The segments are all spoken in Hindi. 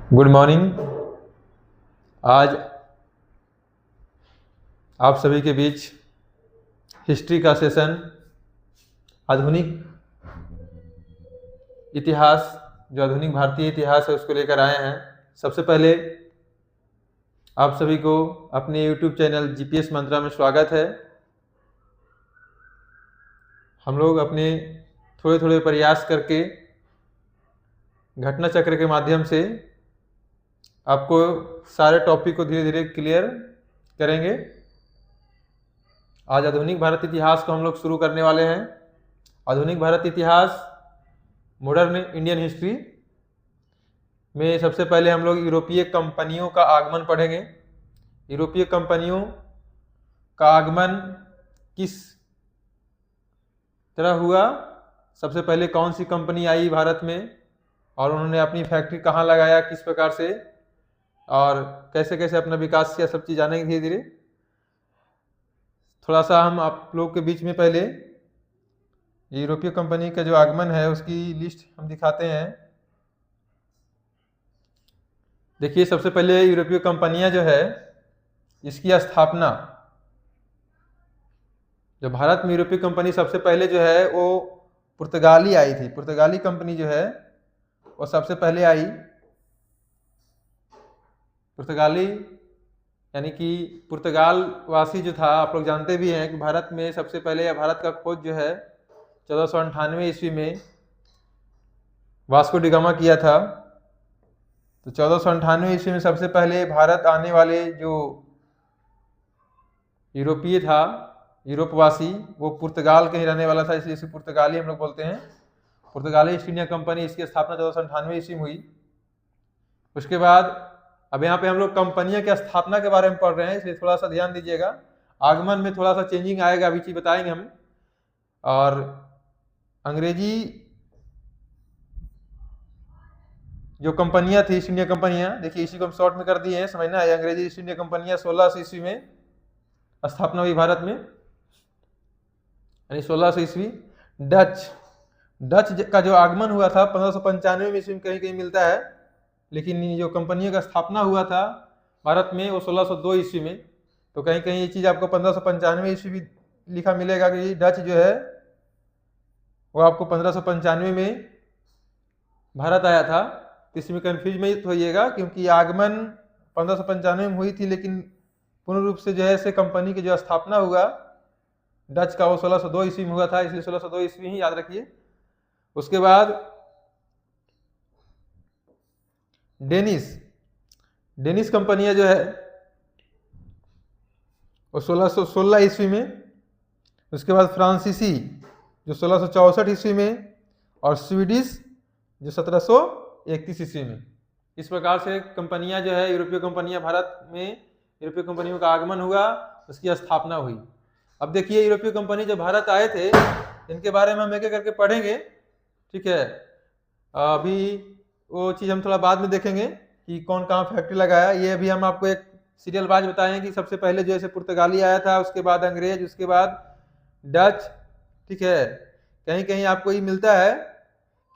Good morning. आज आप सभी के बीच हिस्ट्री का सेशन, आधुनिक इतिहास, जो आधुनिक भारतीय इतिहास है उसको लेकर आए हैं। सबसे पहले आप सभी को अपने YouTube चैनल जीपीएस मंत्रा में स्वागत है। हम लोग अपने थोड़े थोड़े प्रयास करके घटना चक्र के माध्यम से आपको सारे टॉपिक को धीरे धीरे क्लियर करेंगे। आज आधुनिक भारत इतिहास को हम लोग शुरू करने वाले हैं। आधुनिक भारत इतिहास, मॉडर्न इंडियन हिस्ट्री में सबसे पहले हम लोग यूरोपीय कंपनियों का आगमन पढ़ेंगे। यूरोपीय कंपनियों का आगमन किस तरह हुआ, सबसे पहले कौन सी कंपनी आई भारत में और उन्होंने अपनी फैक्ट्री कहाँ लगाया, किस प्रकार से और कैसे कैसे अपना विकास किया, सब चीज़ जानेंगे धीरे धीरे। थोड़ा सा हम आप लोग के बीच में पहले यूरोपीय कंपनी का जो आगमन है उसकी लिस्ट हम दिखाते हैं। देखिए, सबसे पहले यूरोपीय कंपनियां जो है इसकी स्थापना, जो भारत में यूरोपीय कंपनी सबसे पहले जो है वो पुर्तगाली आई थी। पुर्तगाली कंपनी जो है वो सबसे पहले आई। पुर्तगाली यानी कि पुर्तगाल वासी जो था, आप लोग जानते भी हैं कि भारत में सबसे पहले भारत का खोज जो है 1498 ईस्वी में वास्को डी गामा किया था। तो 1498 ईस्वी में सबसे पहले भारत आने वाले जो यूरोपीय था, यूरोपवासी, वो पुर्तगाल के ही रहने वाला था, इसलिए इसे पुर्तगाली हम लोग बोलते हैं। पुर्तगाली ईस्ट इंडिया कंपनी, इसकी स्थापना 1498 ईस्वी में हुई। उसके बाद अब यहाँ पे हम लोग कंपनियों की स्थापना के बारे में पढ़ रहे हैं, इसलिए थोड़ा सा ध्यान दीजिएगा। आगमन में थोड़ा सा चेंजिंग आएगा, अभी चीज बताएंगे हम। और अंग्रेजी जो कंपनियां थी, ईस्ट इंडिया कंपनियां, देखिए इसी को हम शॉर्ट में कर दिए हैं, समझना है। अंग्रेजी ईस्ट इंडिया कंपनियां 1600 ईस्वी में स्थापना हुई भारत में, यानी 1600 ईस्वी। डच का जो आगमन हुआ था 1595 ईस्वी में, कहीं कहीं मिलता है, लेकिन जो कंपनियों का स्थापना हुआ था भारत में वो 1602 ईस्वी में। तो कहीं कहीं ये चीज़ आपको 1595 ईस्वी भी लिखा मिलेगा कि डच जो है वो आपको 1595 में भारत आया था। तो इसमें कन्फ्यूज मत होइएगा, क्योंकि आगमन 1595 में हुई थी, लेकिन पूर्ण रूप से जो है से कंपनी की जो स्थापना हुआ डच का वो 1602 ईस्वी में हुआ था, इसलिए 1602 ईस्वी ही याद रखिए। उसके बाद डेनिस कंपनियां जो है वो 1616 ईस्वी में। उसके बाद फ्रांसीसी जो 1664 ईस्वी में, और स्वीडिश जो 1731 ईस्वी में। इस प्रकार से कंपनियां जो है, यूरोपीय कंपनियां भारत में, यूरोपीय कंपनियों का आगमन हुआ, उसकी स्थापना हुई। अब देखिए, यूरोपीय कंपनी जो भारत आए थे इनके बारे में हम एक एक करके पढ़ेंगे, ठीक है। अभी वो चीज़ हम थोड़ा बाद में देखेंगे कि कौन कहाँ फैक्ट्री लगाया। ये अभी हम आपको एक सीरियल वाइज बताएं कि सबसे पहले जो है पुर्तगाली आया था, उसके बाद अंग्रेज, उसके बाद डच, ठीक है। कहीं कहीं आपको ये मिलता है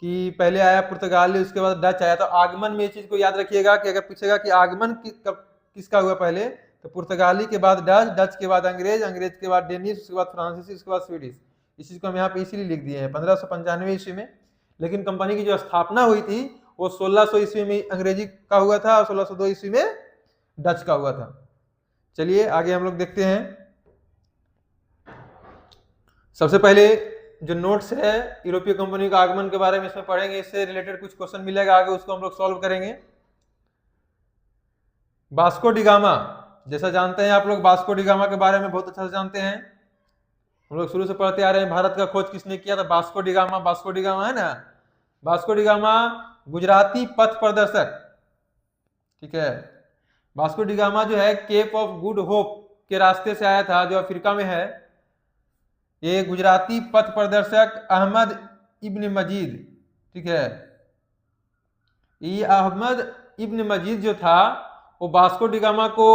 कि पहले आया पुर्तगाली, उसके बाद डच आया। तो आगमन में ये चीज़ को याद रखिएगा कि अगर पूछेगा कि आगमन किसका हुआ पहले, तो पुर्तगाली के बाद डच, डच के बाद अंग्रेज, अंग्रेज के बाद डेनिश, उसके बाद फ्रांसीसी, उसके बाद स्वीडिश। इस चीज़ को हम यहाँ पे इसीलिए लिख दिए हैं 1595 ईस्वी में। लेकिन कंपनी की जो स्थापना हुई थी वो 1600 ईस्वी में अंग्रेजी का हुआ था और 1602 ईस्वी में डच का हुआ था। चलिए आगे हम लोग देखते हैं। सबसे पहले जो नोट्स है यूरोपीय कंपनी का आगमन के बारे में, इसमें पढ़ेंगे, इससे रिलेटेड कुछ क्वेश्चन मिलेगा आगे, उसको हम लोग सॉल्व करेंगे। वास्को डी गामा, जैसा जानते हैं आप लोग, वास्को डी गामा के बारे में बहुत अच्छा से जानते हैं। हम लोग शुरू से पढ़ते आ रहे हैं, भारत का खोज किसने किया था? Vasco D gamma. Vasco D gamma है ना, वास्को डी गामा गुजराती पथ प्रदर्शक, ठीक है। वास्को डी गामा जो है केप ऑफ गुड होप के रास्ते से आया था, जो अफ्रीका में है। ये गुजराती पथ प्रदर्शक अहमद इब्न मजीद, ठीक है। ये अहमद इब्न मजीद जो था वो वास्को डी गामा को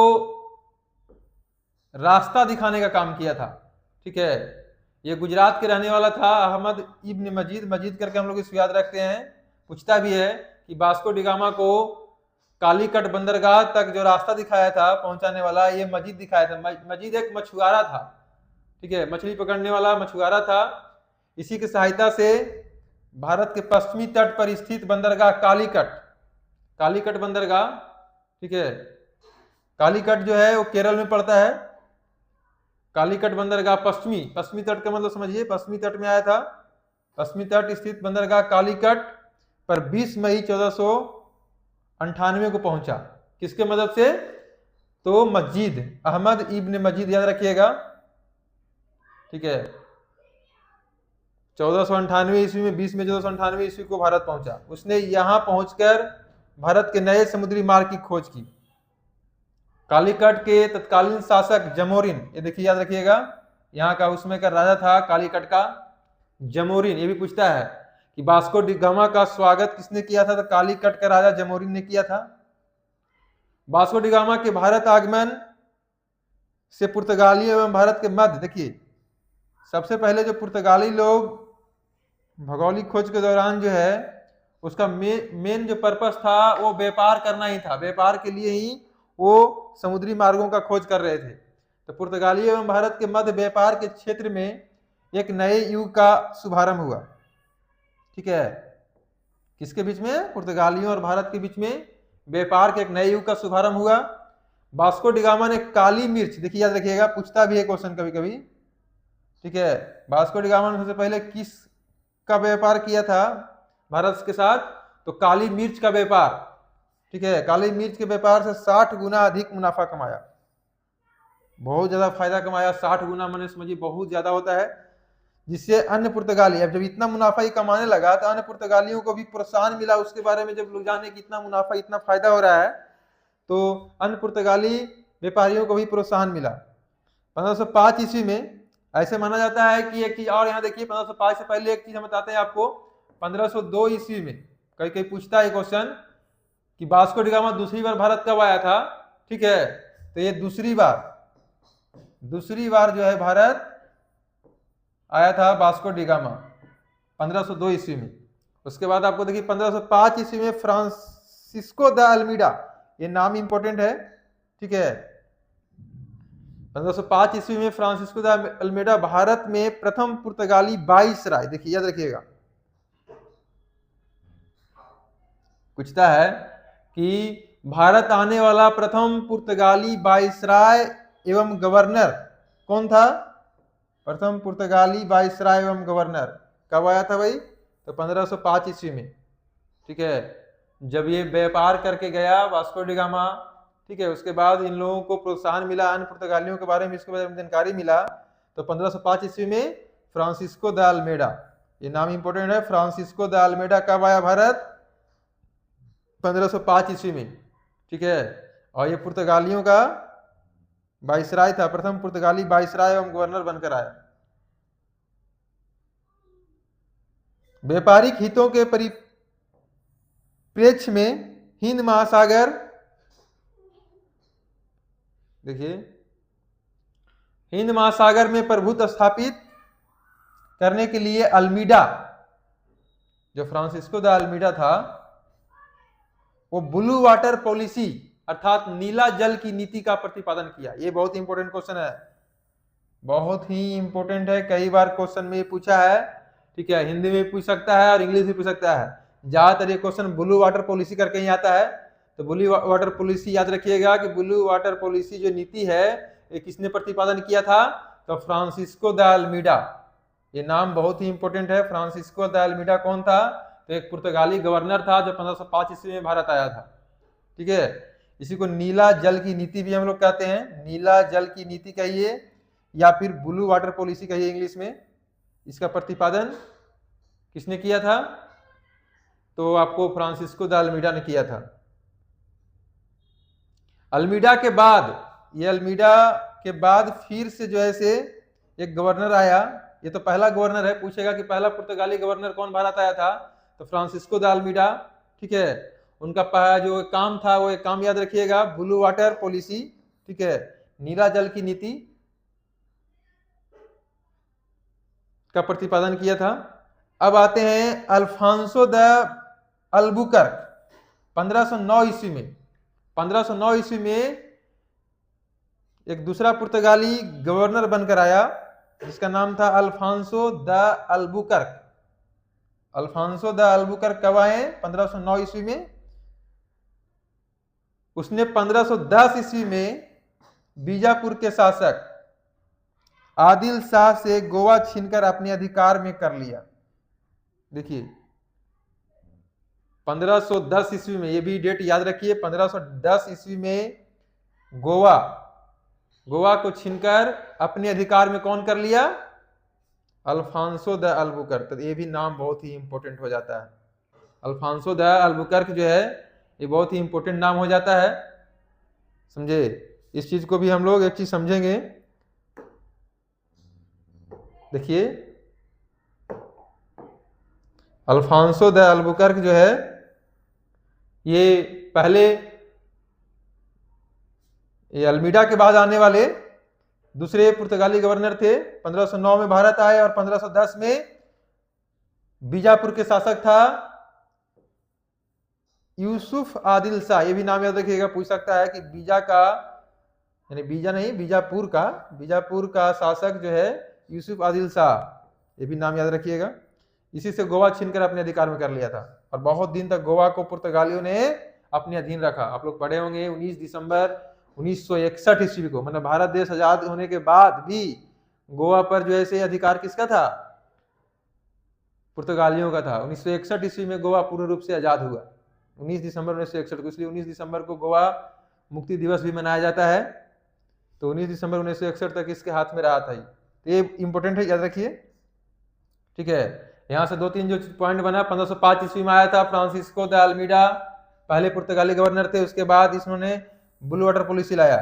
रास्ता दिखाने का काम किया था, ठीक है। ये गुजरात के रहने वाला था, अहमद इब्न मजीद। मजीद करके हम लोग इसको याद रखते हैं, पूछता भी है कि वास्को डी गामा को कालीकट बंदरगाह तक जो रास्ता दिखाया था पहुंचाने वाला, ये मजीद दिखाया था। मजीद एक मछुआरा था, ठीक है, मछली पकड़ने वाला मछुआरा था। इसी की सहायता से भारत के पश्चिमी तट पर स्थित बंदरगाह कालीकट बंदरगाह, ठीक है, कालीकट जो है वो केरल में पड़ता है। कालीकट बंदरगाह पश्चिमी तट का मतलब समझिए, पश्चिमी तट में आया था। पश्चिमी तट स्थित बंदरगाह कालीकट पर 20 मई 1498 को पहुंचा। किसके मदद से? तो मजीद, अहमद इब्न मजीद, याद रखिएगा, ठीक है। 1498 ईस्वी में 20 मई 1498 ईस्वी को भारत पहुंचा। उसने यहां पहुंचकर भारत के नए समुद्री मार्ग की खोज की। कालीकट के तत्कालीन शासक जमोरिन, ये देखिए याद रखिएगा, यहाँ का उसमें का राजा था कालीकट का जमोरिन। ये भी पूछता है कि वास्को डी गामा का स्वागत किसने किया था? तो कालीकट का राजा जमोरिन ने किया था। वास्को डी गामा के भारत आगमन से पुर्तगालियों एवं भारत के मध्य, देखिए सबसे पहले जो पुर्तगाली लोग भौगोलिक खोज के दौरान जो है उसका मेन जो पर्पस था वो व्यापार करना ही था। व्यापार के लिए ही वो समुद्री मार्गों का खोज कर रहे थे। तो पुर्तगाली एवं भारत के मध्य व्यापार के क्षेत्र में एक नए युग का शुभारंभ हुआ, ठीक है। किसके बीच में? पुर्तगालियों और भारत के बीच में व्यापार के एक नए युग का शुभारंभ हुआ। वास्को डी गामा ने काली मिर्च, देखिए याद रखिएगा, पूछता भी है क्वेश्चन कभी कभी, ठीक है। वास्को डी गामा ने सबसे पहले किस का व्यापार किया था भारत के साथ? तो काली मिर्च का व्यापार, ठीक है। काली मिर्च के व्यापार से 60 गुना अधिक मुनाफा कमाया, बहुत ज्यादा फायदा कमाया। 60 गुना मैंने समझिए बहुत ज्यादा होता है, जिससे अन्य पुर्तगाली, अब जब इतना मुनाफा ही कमाने लगा तो अन्य पुर्तगालियों को भी प्रोत्साहन मिला उसके बारे में। जब लोग जाने कि इतना मुनाफा, इतना फायदा हो रहा है, तो अन्य पुर्तगाली व्यापारियों को भी प्रोत्साहन मिला। 1505 ईस्वी में ऐसे माना जाता है कि एक चीज और यहाँ देखिए, 1505 से पहले एक चीज हम बताते हैं आपको। 1502 ईस्वी में कहीं कहीं पूछता है क्वेश्चन कि वास्को डी गामा दूसरी बार भारत कब आया था, ठीक है। तो ये दूसरी बार जो है भारत आया था वास्को डी गामा 1502 ईस्वी में। उसके बाद आपको देखिए 1505 ईस्वी में फ्रांसिस्को द अल्मीडा, ये नाम इंपॉर्टेंट है, ठीक है। 1505 ईस्वी में फ्रांसिस्को द अल्मीडा भारत में प्रथम पुर्तगाली वाइसराय, देखिए याद रखिएगा, पूछता है कि भारत आने वाला प्रथम पुर्तगाली वाइसराय एवं गवर्नर कौन था? प्रथम पुर्तगाली वाइसराय एवं गवर्नर कब आया था भाई? तो 1505 ईस्वी में, ठीक है। जब ये व्यापार करके गया वास्को डी गामा, ठीक है, उसके बाद इन लोगों को प्रोत्साहन मिला, अन्य पुर्तगालियों के बारे में इसके बारे में जानकारी मिला। तो 1505 ईस्वी में फ्रांसिस्को द अल्मेडा, ये नाम इंपॉर्टेंट है, फ्रांसिस्को द अल्मेडा कब आया भारत? 1505 ईस्वी में, ठीक है। और ये पुर्तगालियों का वाइसराय था, प्रथम पुर्तगाली वाइसराय एवं गवर्नर बनकर आया। व्यापारिक हितों के परिप्रेक्ष्य में हिंद महासागर, देखिए हिंद महासागर में प्रभुत्व स्थापित करने के लिए अल्मीडा, जो फ्रांसिस्को द अल्मीडा था, वो ब्लू वाटर पॉलिसी अर्थात नीला जल की नीति का प्रतिपादन किया। ये बहुत इंपॉर्टेंट क्वेश्चन है, बहुत ही इंपॉर्टेंट है, कई बार क्वेश्चन में पूछा है, ठीक है। हिंदी में पूछ सकता है और इंग्लिश में पूछ सकता है। ज्यादातर ये क्वेश्चन ब्लू वाटर पॉलिसी करके ही आता है। तो ब्लू वाटर पॉलिसी याद रखिएगा कि ब्लू वाटर पॉलिसी जो नीति है ये किसने प्रतिपादन किया था? तो फ्रांसिस्को द अल्मीडा। ये नाम बहुत ही इंपॉर्टेंट है। फ्रांसिस्को द अल्मीडा कौन था? तो एक पुर्तगाली गवर्नर था जो 1505 ईस्वी में भारत आया था, ठीक है। इसी को नीला जल की नीति भी हम लोग कहते हैं, नीला जल की नीति कहिए या फिर ब्लू वाटर पॉलिसी कहिए इंग्लिश में। इसका प्रतिपादन किसने किया था? तो आपको फ्रांसिस्को द अल्मीडा ने किया था। अल्मीडा के बाद, ये अल्मीडा के बाद फिर से जो है से एक गवर्नर आया। ये तो पहला गवर्नर है, पूछेगा कि पहला पुर्तगाली गवर्नर कौन भारत आया था? तो फ्रांसिस्को द अल्मीडा, ठीक है। उनका जो काम था वो एक काम याद रखिएगा, ब्लू वाटर पॉलिसी, ठीक है, नीला जल की नीति का प्रतिपादन किया था। अब आते हैं अल्फांसो द अल्बुकर्क 1509 ईस्वी में। 1509 ईस्वी में एक दूसरा पुर्तगाली गवर्नर बनकर आया जिसका नाम था Alfonso de Albuquerque. Alfonso de Albuquerque कब आए? 1509 ईस्वी में। उसने 1510 ईस्वी में बीजापुर के शासक आदिल शाह से गोवा छीनकर अपने अधिकार में कर लिया। देखिए 1510 ईस्वी में, ये भी डेट याद रखिए, 1510 ईस्वी में गोवा को छीनकर अपने अधिकार में कौन कर लिया? Alfonso de Albuquerque. तो ये भी नाम बहुत ही इंपॉर्टेंट हो जाता है। अल्फांसो द अल्बुकर्क जो है ये बहुत ही इंपॉर्टेंट नाम हो जाता है, समझे। इस चीज को भी हम लोग एक चीज समझेंगे। देखिए अल्फांसो द अल्बुकर्क जो है ये पहले ये अल्मीडा के बाद आने वाले दूसरे पुर्तगाली गवर्नर थे। 1509 में भारत आए और 1510 में बीजापुर के शासक था यूसुफ आदिल शाह। ये भी नाम याद रखिएगा, पूछ सकता है कि बीजापुर का शासक जो है यूसुफ आदिल शाह, ये भी नाम याद रखिएगा। इसी से गोवा छीनकर अपने अधिकार में कर लिया था और बहुत दिन तक गोवा को पुर्तगालियों ने अपने अधीन रखा। आप लोग पढ़े होंगे 19 दिसंबर 1961 ईस्वी को, मतलब भारत देश आजाद होने के बाद भी गोवा पर जो है अधिकार किसका था? पुर्तगालियों का था। 1961 ईस्वी में गोवा पूर्ण रूप से आजाद हुआ, 19 दिसंबर 1961 को। इसलिए 19 दिसंबर को गोवा मुक्ति दिवस भी मनाया जाता है। तो 19 दिसंबर 1961 तक इसके हाथ में रहा था। ये इंपॉर्टेंट है, याद रखिए, ठीक है। यहाँ से 2-3 जो पॉइंट बना, 1505 ईस्वी में आया था फ्रांसिस्को द अल्मीडा, पहले पुर्तगाली गवर्नर थे। उसके बाद इसने ब्लू वाटर पॉलिसी लाया।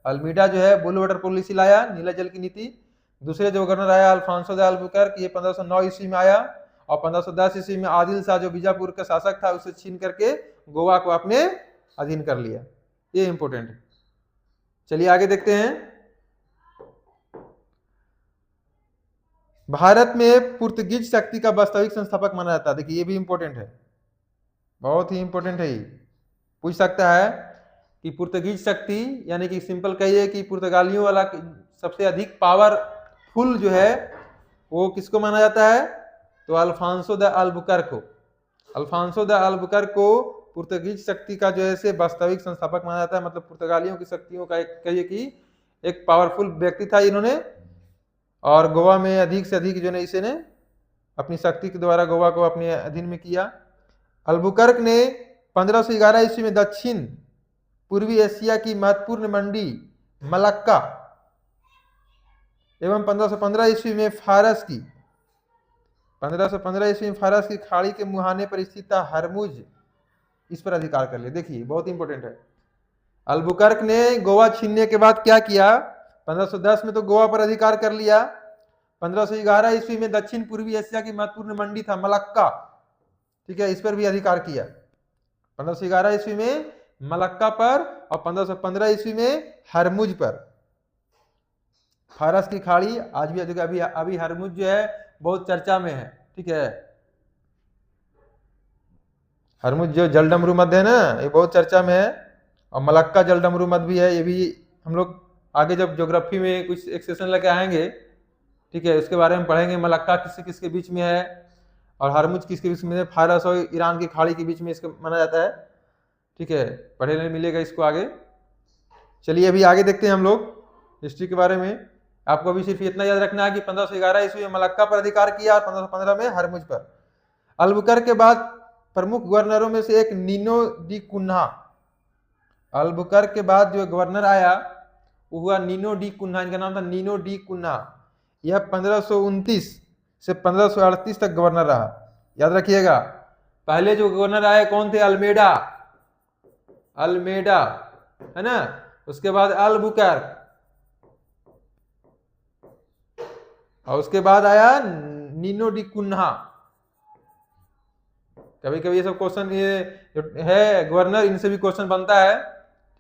अल्मीडा जो है ब्लू वाटर पॉलिसी लाया, नीला जल की नीति। दूसरे जो गवर्नर आया अल्फांसो द अल्बुकर्क, ये 1509 ईस्वी में आया। और 1510 ईस्वी में आदिल शाह जो बीजापुर का शासक था उसे छीन करके गोवा को अपने अधीन कर लिया। ये इंपॉर्टेंट है। चलिए आगे देखते हैं। भारत में पुर्तगीज शक्ति का वास्तविक संस्थापक माना जाता है। देखिए ये भी इंपॉर्टेंट है, बहुत ही इंपॉर्टेंट है। ये पूछ सकता है कि पुर्तगीज शक्ति, यानी कि सिंपल कहिए कि पुर्तगालियों वाला सबसे अधिक पावरफुल जो है वो किसको माना जाता है? तो अल्फांसो द अल्बुकर्क को। अल्फांसो द अल्बुकर्क को पुर्तगीज शक्ति का जो है वास्तविक संस्थापक माना जाता है। मतलब पुर्तगालियों की शक्तियों का एक कहिए कि एक पावरफुल व्यक्ति था इन्होंने, और गोवा में अधिक से अधिक जो है इसने अपनी शक्ति के द्वारा गोवा को अपने अधीन में किया। अल्बुकर्क ने 1511 ईस्वी में दक्षिण पूर्वी एशिया की महत्वपूर्ण मंडी मलक्का एवं 1515 ईस्वी में फारस की खाड़ी के मुहाने पर स्थित था हरमुज, इस पर अधिकार कर लिया। देखिए बहुत इंपॉर्टेंट है। अल्बुकर्क ने गोवा छीनने के बाद क्या किया? 1510 में तो गोवा पर अधिकार कर लिया। 1511 ईस्वी में दक्षिण पूर्वी एशिया की महत्वपूर्ण मंडी था मलक्का, ठीक है, इस पर भी अधिकार किया। 1511 ईस्वी में मलक्का पर और 1515 ईस्वी में हरमुज पर। फारस की खाड़ी आज भी अभी हरमुज जो है बहुत चर्चा में है, ठीक है। हरमुज जो जलडमरू मध्य है ना, ये बहुत चर्चा में है। और मलक्का जलडमरू मध्य भी है। ये भी हम लोग आगे जब ज्योग्राफी में कुछ एक सेशन लेके आएंगे, ठीक है, उसके बारे में पढ़ेंगे। मलक्का किससे किसके बीच में है और हरमुज किसके बीच में है? फारस और ईरान की खाड़ी के बीच में इसको माना जाता है, ठीक है। पढ़ने मिलेगा इसको आगे। चलिए अभी आगे देखते हैं हम लोग हिस्ट्री के बारे में। आपको अभी सिर्फ इतना याद रखना है कि 1511 ईस्वी में मलक्का पर अधिकार किया और 1515 में हरमुज पर। अल्बुकर्क के बाद प्रमुख गवर्नरों में से एक नीनो डी कुन्हा। अल्बुकर्क के बाद जो गवर्नर आया वो हुआ नीनो डी कुन्हा। इनका नाम था नीनो डी कुन्हा। यह 1529 से 1538 तक गवर्नर रहा। याद रखिएगा, पहले जो गवर्नर आए कौन थे? अल्मेडा है ना। उसके बाद अल्बुकर्क और उसके बाद आया नीनो डी कुन्हा। कभी कभी ये सब क्वेश्चन, ये जो है गवर्नर, इनसे भी क्वेश्चन बनता है,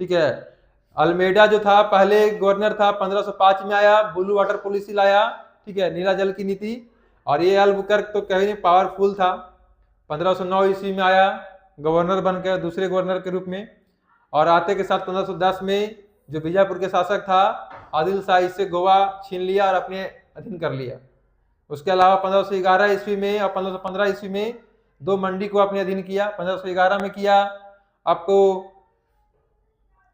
ठीक है। अल्मेडा जो था पहले गवर्नर था, 1505 में आया, ब्लू वाटर पॉलिसी लाया, ठीक है, नीला जल की नीति। और ये अल्बुकर्क तो कहीं नहीं पावरफुल था, 1509 ईस्वी में आया गवर्नर बनकर, दूसरे गवर्नर के रूप में। और आते के साथ 1510 में जो बीजापुर के शासक था आदिल शाह, इससे गोवा छीन लिया और अपने अधीन कर लिया। उसके अलावा 1511 ईस्वी में और 1515 ईस्वी में 2 मंडी को अपने अधीन किया। 1511 में किया आपको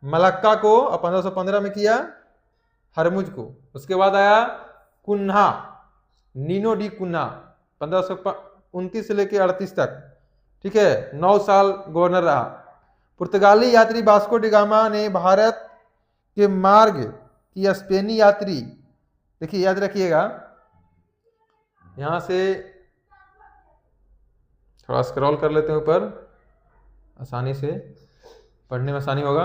मलक्का को और 1515 में किया हरमुज को। उसके बाद आया कुन्हा, नीनो डी कुन्हा, 1529 से लेकर 38 तक, ठीक है, 9 साल गवर्नर रहा। पुर्तगाली यात्री वास्को डी गामा ने भारत के मार्ग की स्पेनी यात्री, देखिए याद रखिएगा, यहां से थोड़ा स्क्रॉल कर लेते हैं ऊपर, आसानी से पढ़ने में आसानी होगा।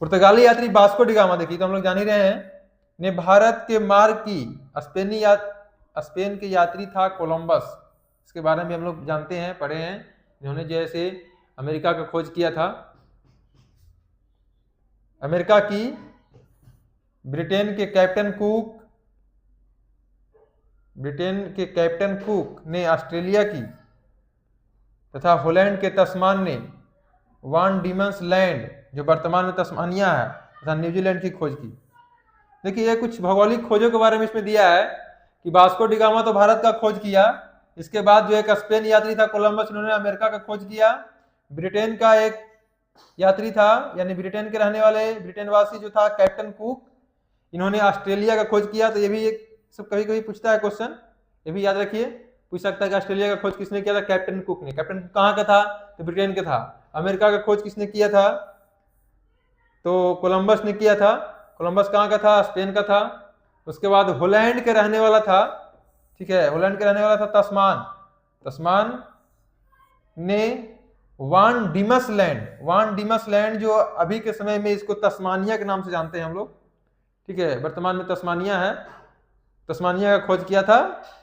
पुर्तगाली यात्री वास्को डी गामा, देखिए तो हम लोग जान ही रहे हैं, ने भारत के मार्ग की स्पेन के यात्री था कोलंबस। इसके बारे में हम लोग जानते हैं, पढ़े हैं, इन्होंने जैसे अमेरिका का खोज किया था। अमेरिका की ब्रिटेन के कैप्टन कुक ने ऑस्ट्रेलिया की तथा हॉलैंड के तस्मान ने वान डीमंस लैंड, जो वर्तमान में तस्मानिया है, तथा न्यूजीलैंड की खोज की। देखिए ये कुछ भौगोलिक खोजों के बारे में इसमें दिया है कि वास्को डी गामा तो भारत का खोज किया, इसके बाद जो एक स्पेन यात्री था कोलंबस, इन्होंने अमेरिका का खोज किया। ब्रिटेन का एक यात्री था, यानी ब्रिटेन के रहने वाले ब्रिटेनवासी जो था कैप्टन कुक, इन्होंने ऑस्ट्रेलिया का खोज किया। तो ये भी एक सब कभी कभी पूछता है क्वेश्चन, ये भी याद रखिए, पूछ सकता है कि ऑस्ट्रेलिया का खोज किसने किया था? कैप्टन कुक ने। कैप्टन कुक कहाँ का था? तो ब्रिटेन का था। अमेरिका का खोज किसने किया था? तो कोलंबस ने किया था। कोलंबस कहाँ का था? स्पेन का था। उसके बाद हॉलैंड के रहने वाला था, ठीक है, हॉलैंड के रहने वाला था तस्मान ने वान डीमस लैंड, जो अभी के समय में इसको तस्मानिया के नाम से जानते हैं हम लोग, ठीक है, वर्तमान में तस्मानिया है, तस्मानिया का खोज किया था।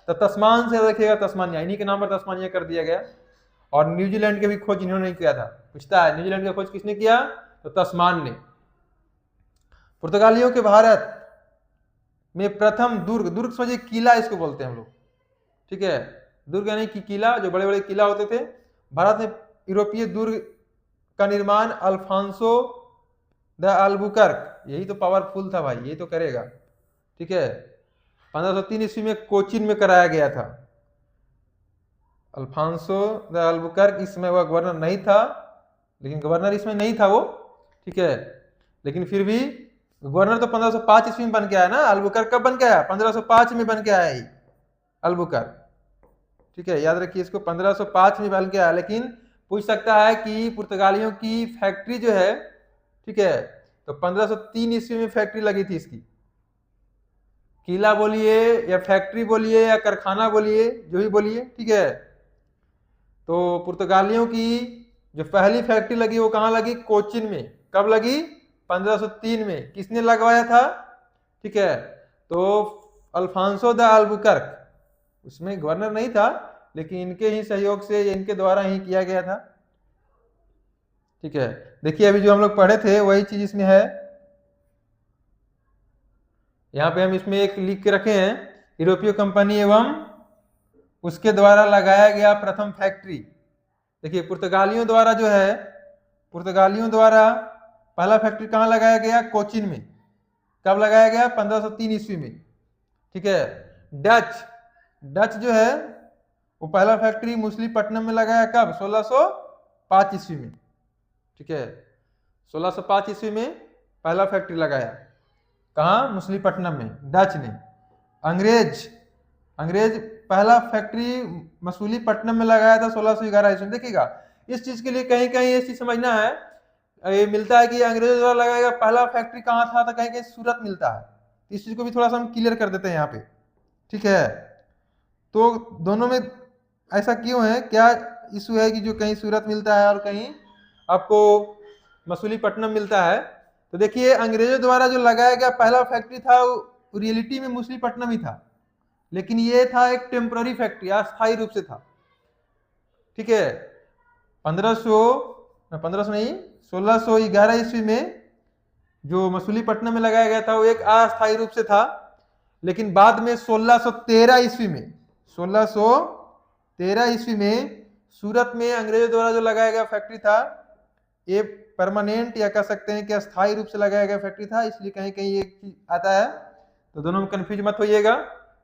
तो तस्मान से रखिएगा, तस्मानिया, इन्हीं के नाम पर तस्मानिया कर दिया गया। और न्यूजीलैंड के भी खोज इन्होंने किया था। पूछता है न्यूजीलैंड का खोज किसने किया? तो तस्मान ने। पुर्तगालियों के भारत में प्रथम दुर्ग समझिए, किला इसको बोलते हैं हम लोग, ठीक है, दुर्ग यानी कि किला, जो बड़े बड़े किला होते थे। भारत में यूरोपीय दुर्ग का निर्माण अल्फांसो द अल्बुकर्क, यही तो पावरफुल था भाई, यही तो करेगा, ठीक है, 1503 ईस्वी में कोचिन में कराया गया था। अल्फांसो द अल्बुकर्क, इस समय वह गवर्नर नहीं था, लेकिन गवर्नर इसमें नहीं था वो, ठीक है, लेकिन फिर भी गवर्नर तो 1505 ईस्वी में बन के आया ना। अल्बुकर्क कब बन के आया? 1505 में बन के आया ही अल्बुकर्क, ठीक है, याद रखिए इसको, 1505 में बन के आया। लेकिन पूछ सकता है कि पुर्तगालियों की फैक्ट्री जो है, ठीक है, तो 1503 ईस्वी में फैक्ट्री लगी थी इसकी। किला बोलिए या फैक्ट्री बोलिए या कारखाना बोलिए, जो भी बोलिए, ठीक है। तो पुर्तगालियों की जो पहली फैक्ट्री लगी वो कहाँ लगी? कोचिन में। कब लगी? 1503 में। किसने लगवाया था? ठीक है, तो अल्फांसो द अल्बुकर्क, उसमें गवर्नर नहीं था, लेकिन इनके ही सहयोग से, इनके द्वारा ही किया गया था, ठीक है। देखिए अभी जो हम लोग पढ़े थे वही चीज इसमें है। यहाँ पे हम इसमें एक लिख के रखे हैं, यूरोपीय कंपनी एवं उसके द्वारा लगाया गया प्रथम फैक्ट्री। देखिए पुर्तगालियों द्वारा जो है, पुर्तगालियों द्वारा पहला फैक्ट्री कहाँ लगाया गया? कोचिन में। कब लगाया गया? 1503 ईस्वी में, ठीक है। डच जो है वो पहला फैक्ट्री मछलीपट्टनम में लगाया। कब? 1605 ईस्वी में, ठीक है, 1605 ईस्वी में पहला फैक्ट्री लगाया। कहाँ? मछलीपट्टनम में, डच ने। अंग्रेज पहला फैक्ट्री मछलीपट्टनम में लगाया था 1611 ईस्वी में। देखिएगा इस चीज के लिए कहीं कहीं ये चीज समझना है, ये मिलता है कि अंग्रेजों द्वारा लगाया गया पहला फैक्ट्री कहाँ था, तो कहीं कहीं सूरत मिलता है। इस चीज को भी थोड़ा सा हम क्लियर कर देते हैं यहाँ पे, ठीक है। तो दोनों में ऐसा क्यों है, क्या इशू है कि जो कहीं सूरत मिलता है और कहीं आपको मछलीपट्टनम मिलता है? तो देखिए अंग्रेजों द्वारा जो लगाया गया पहला फैक्ट्री था वो रियलिटी में मछलीपट्टनम ही था, लेकिन ये था एक टेम्पररी फैक्ट्री, अस्थायी रूप से था, ठीक है। 1611 ईस्वी में जो मछलीपट्टनम में लगाया गया था वो एक अस्थायी रूप से था, लेकिन बाद में 1613 ईस्वी में सूरत में अंग्रेजों द्वारा जो लगाया गया फैक्ट्री था ये परमानेंट या कह सकते हैं कि अस्थायी रूप से लगाया गया फैक्ट्री था, इसलिए कहीं कहीं एक चीज आता है, तो दोनों में कंफ्यूज मत होइएगा।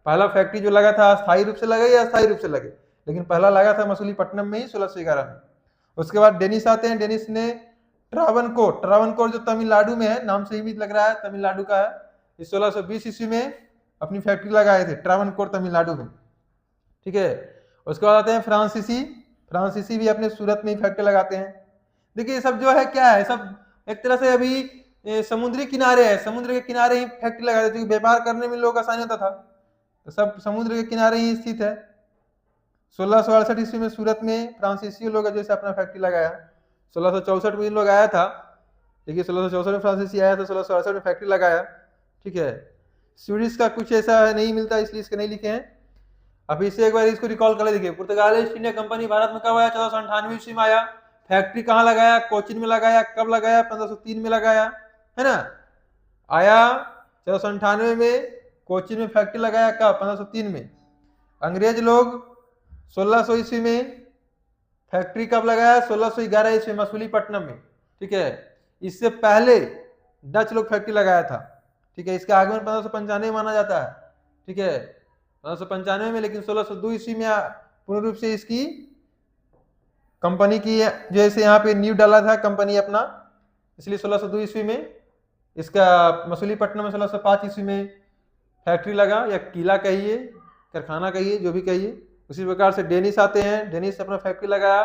पहला फैक्ट्री जो लगा था अस्थायी रूप से लगे या अस्थायी रूप से लगे, लेकिन पहला लगा था मसूलीपट्टनम में ही 1611 में। उसके बाद डेनिस आते हैं, डेनिस ने ट्रावनकोर जो तमिलनाडु में है, नाम से ही लग रहा है तमिलनाडु का है, इस 1620 ईस्वी में अपनी फैक्ट्री लगाए थे ट्रावनकोर तमिलनाडु में, ठीक है। उसके बाद आते हैं फ्रांसीसी भी अपने सूरत में ही फैक्ट्री लगाते हैं। देखिए ये सब जो है क्या है, सब एक तरह से अभी समुद्री किनारे है, समुद्र के किनारे ही फैक्ट्री लगाते थे, क्योंकि व्यापार करने में लोग आसानी होता था, तो सब समुद्र के किनारे ही स्थित है। 1668 ईस्वी में सूरत में फ्रांसीसी लोग जैसे अपना फैक्ट्री लगाया। 1664 में इन लोग आया था, देखिए 1664 में फ्रांसीसी आया था, 1668 में फैक्ट्री लगाया, ठीक है। स्वीडिश का कुछ ऐसा नहीं मिलता, इसलिए इसके नहीं लिखे हैं। अभी इसे एक बार इसको रिकॉल कर ले। देखिए पुर्तगाली ईस्ट इंडिया कंपनी भारत में कब आया? 1498 ईस्वी में आया। फैक्ट्री कहाँ लगाया? कोचीन में लगाया। कब लगाया? 1503 में लगाया, है ना। आया 1498 में, कोचीन में फैक्ट्री लगाया कब? 1503 में। अंग्रेज लोग 1600 ईस्वी में फैक्ट्री कब लगाया? 1611 ईस्वी मसूलीपट्टनम में, ठीक है। इससे पहले डच लोग फैक्ट्री लगाया था, ठीक है। इसका आगमन 1595 माना जाता है, ठीक है, 1595 में। लेकिन 1602 ईस्वी में पूर्ण रूप से इसकी कंपनी की जैसे यहाँ पे नींव डाला था कंपनी अपना, इसलिए 1602 ईस्वी में इसका मसूलीपट्टनम में 1605 ईस्वी में फैक्ट्री लगा, या किला कहिए, कारखाना कहिए, जो भी कहिए। उसी प्रकार से डेनिस आते हैं, डेनिस अपना फैक्ट्री लगाया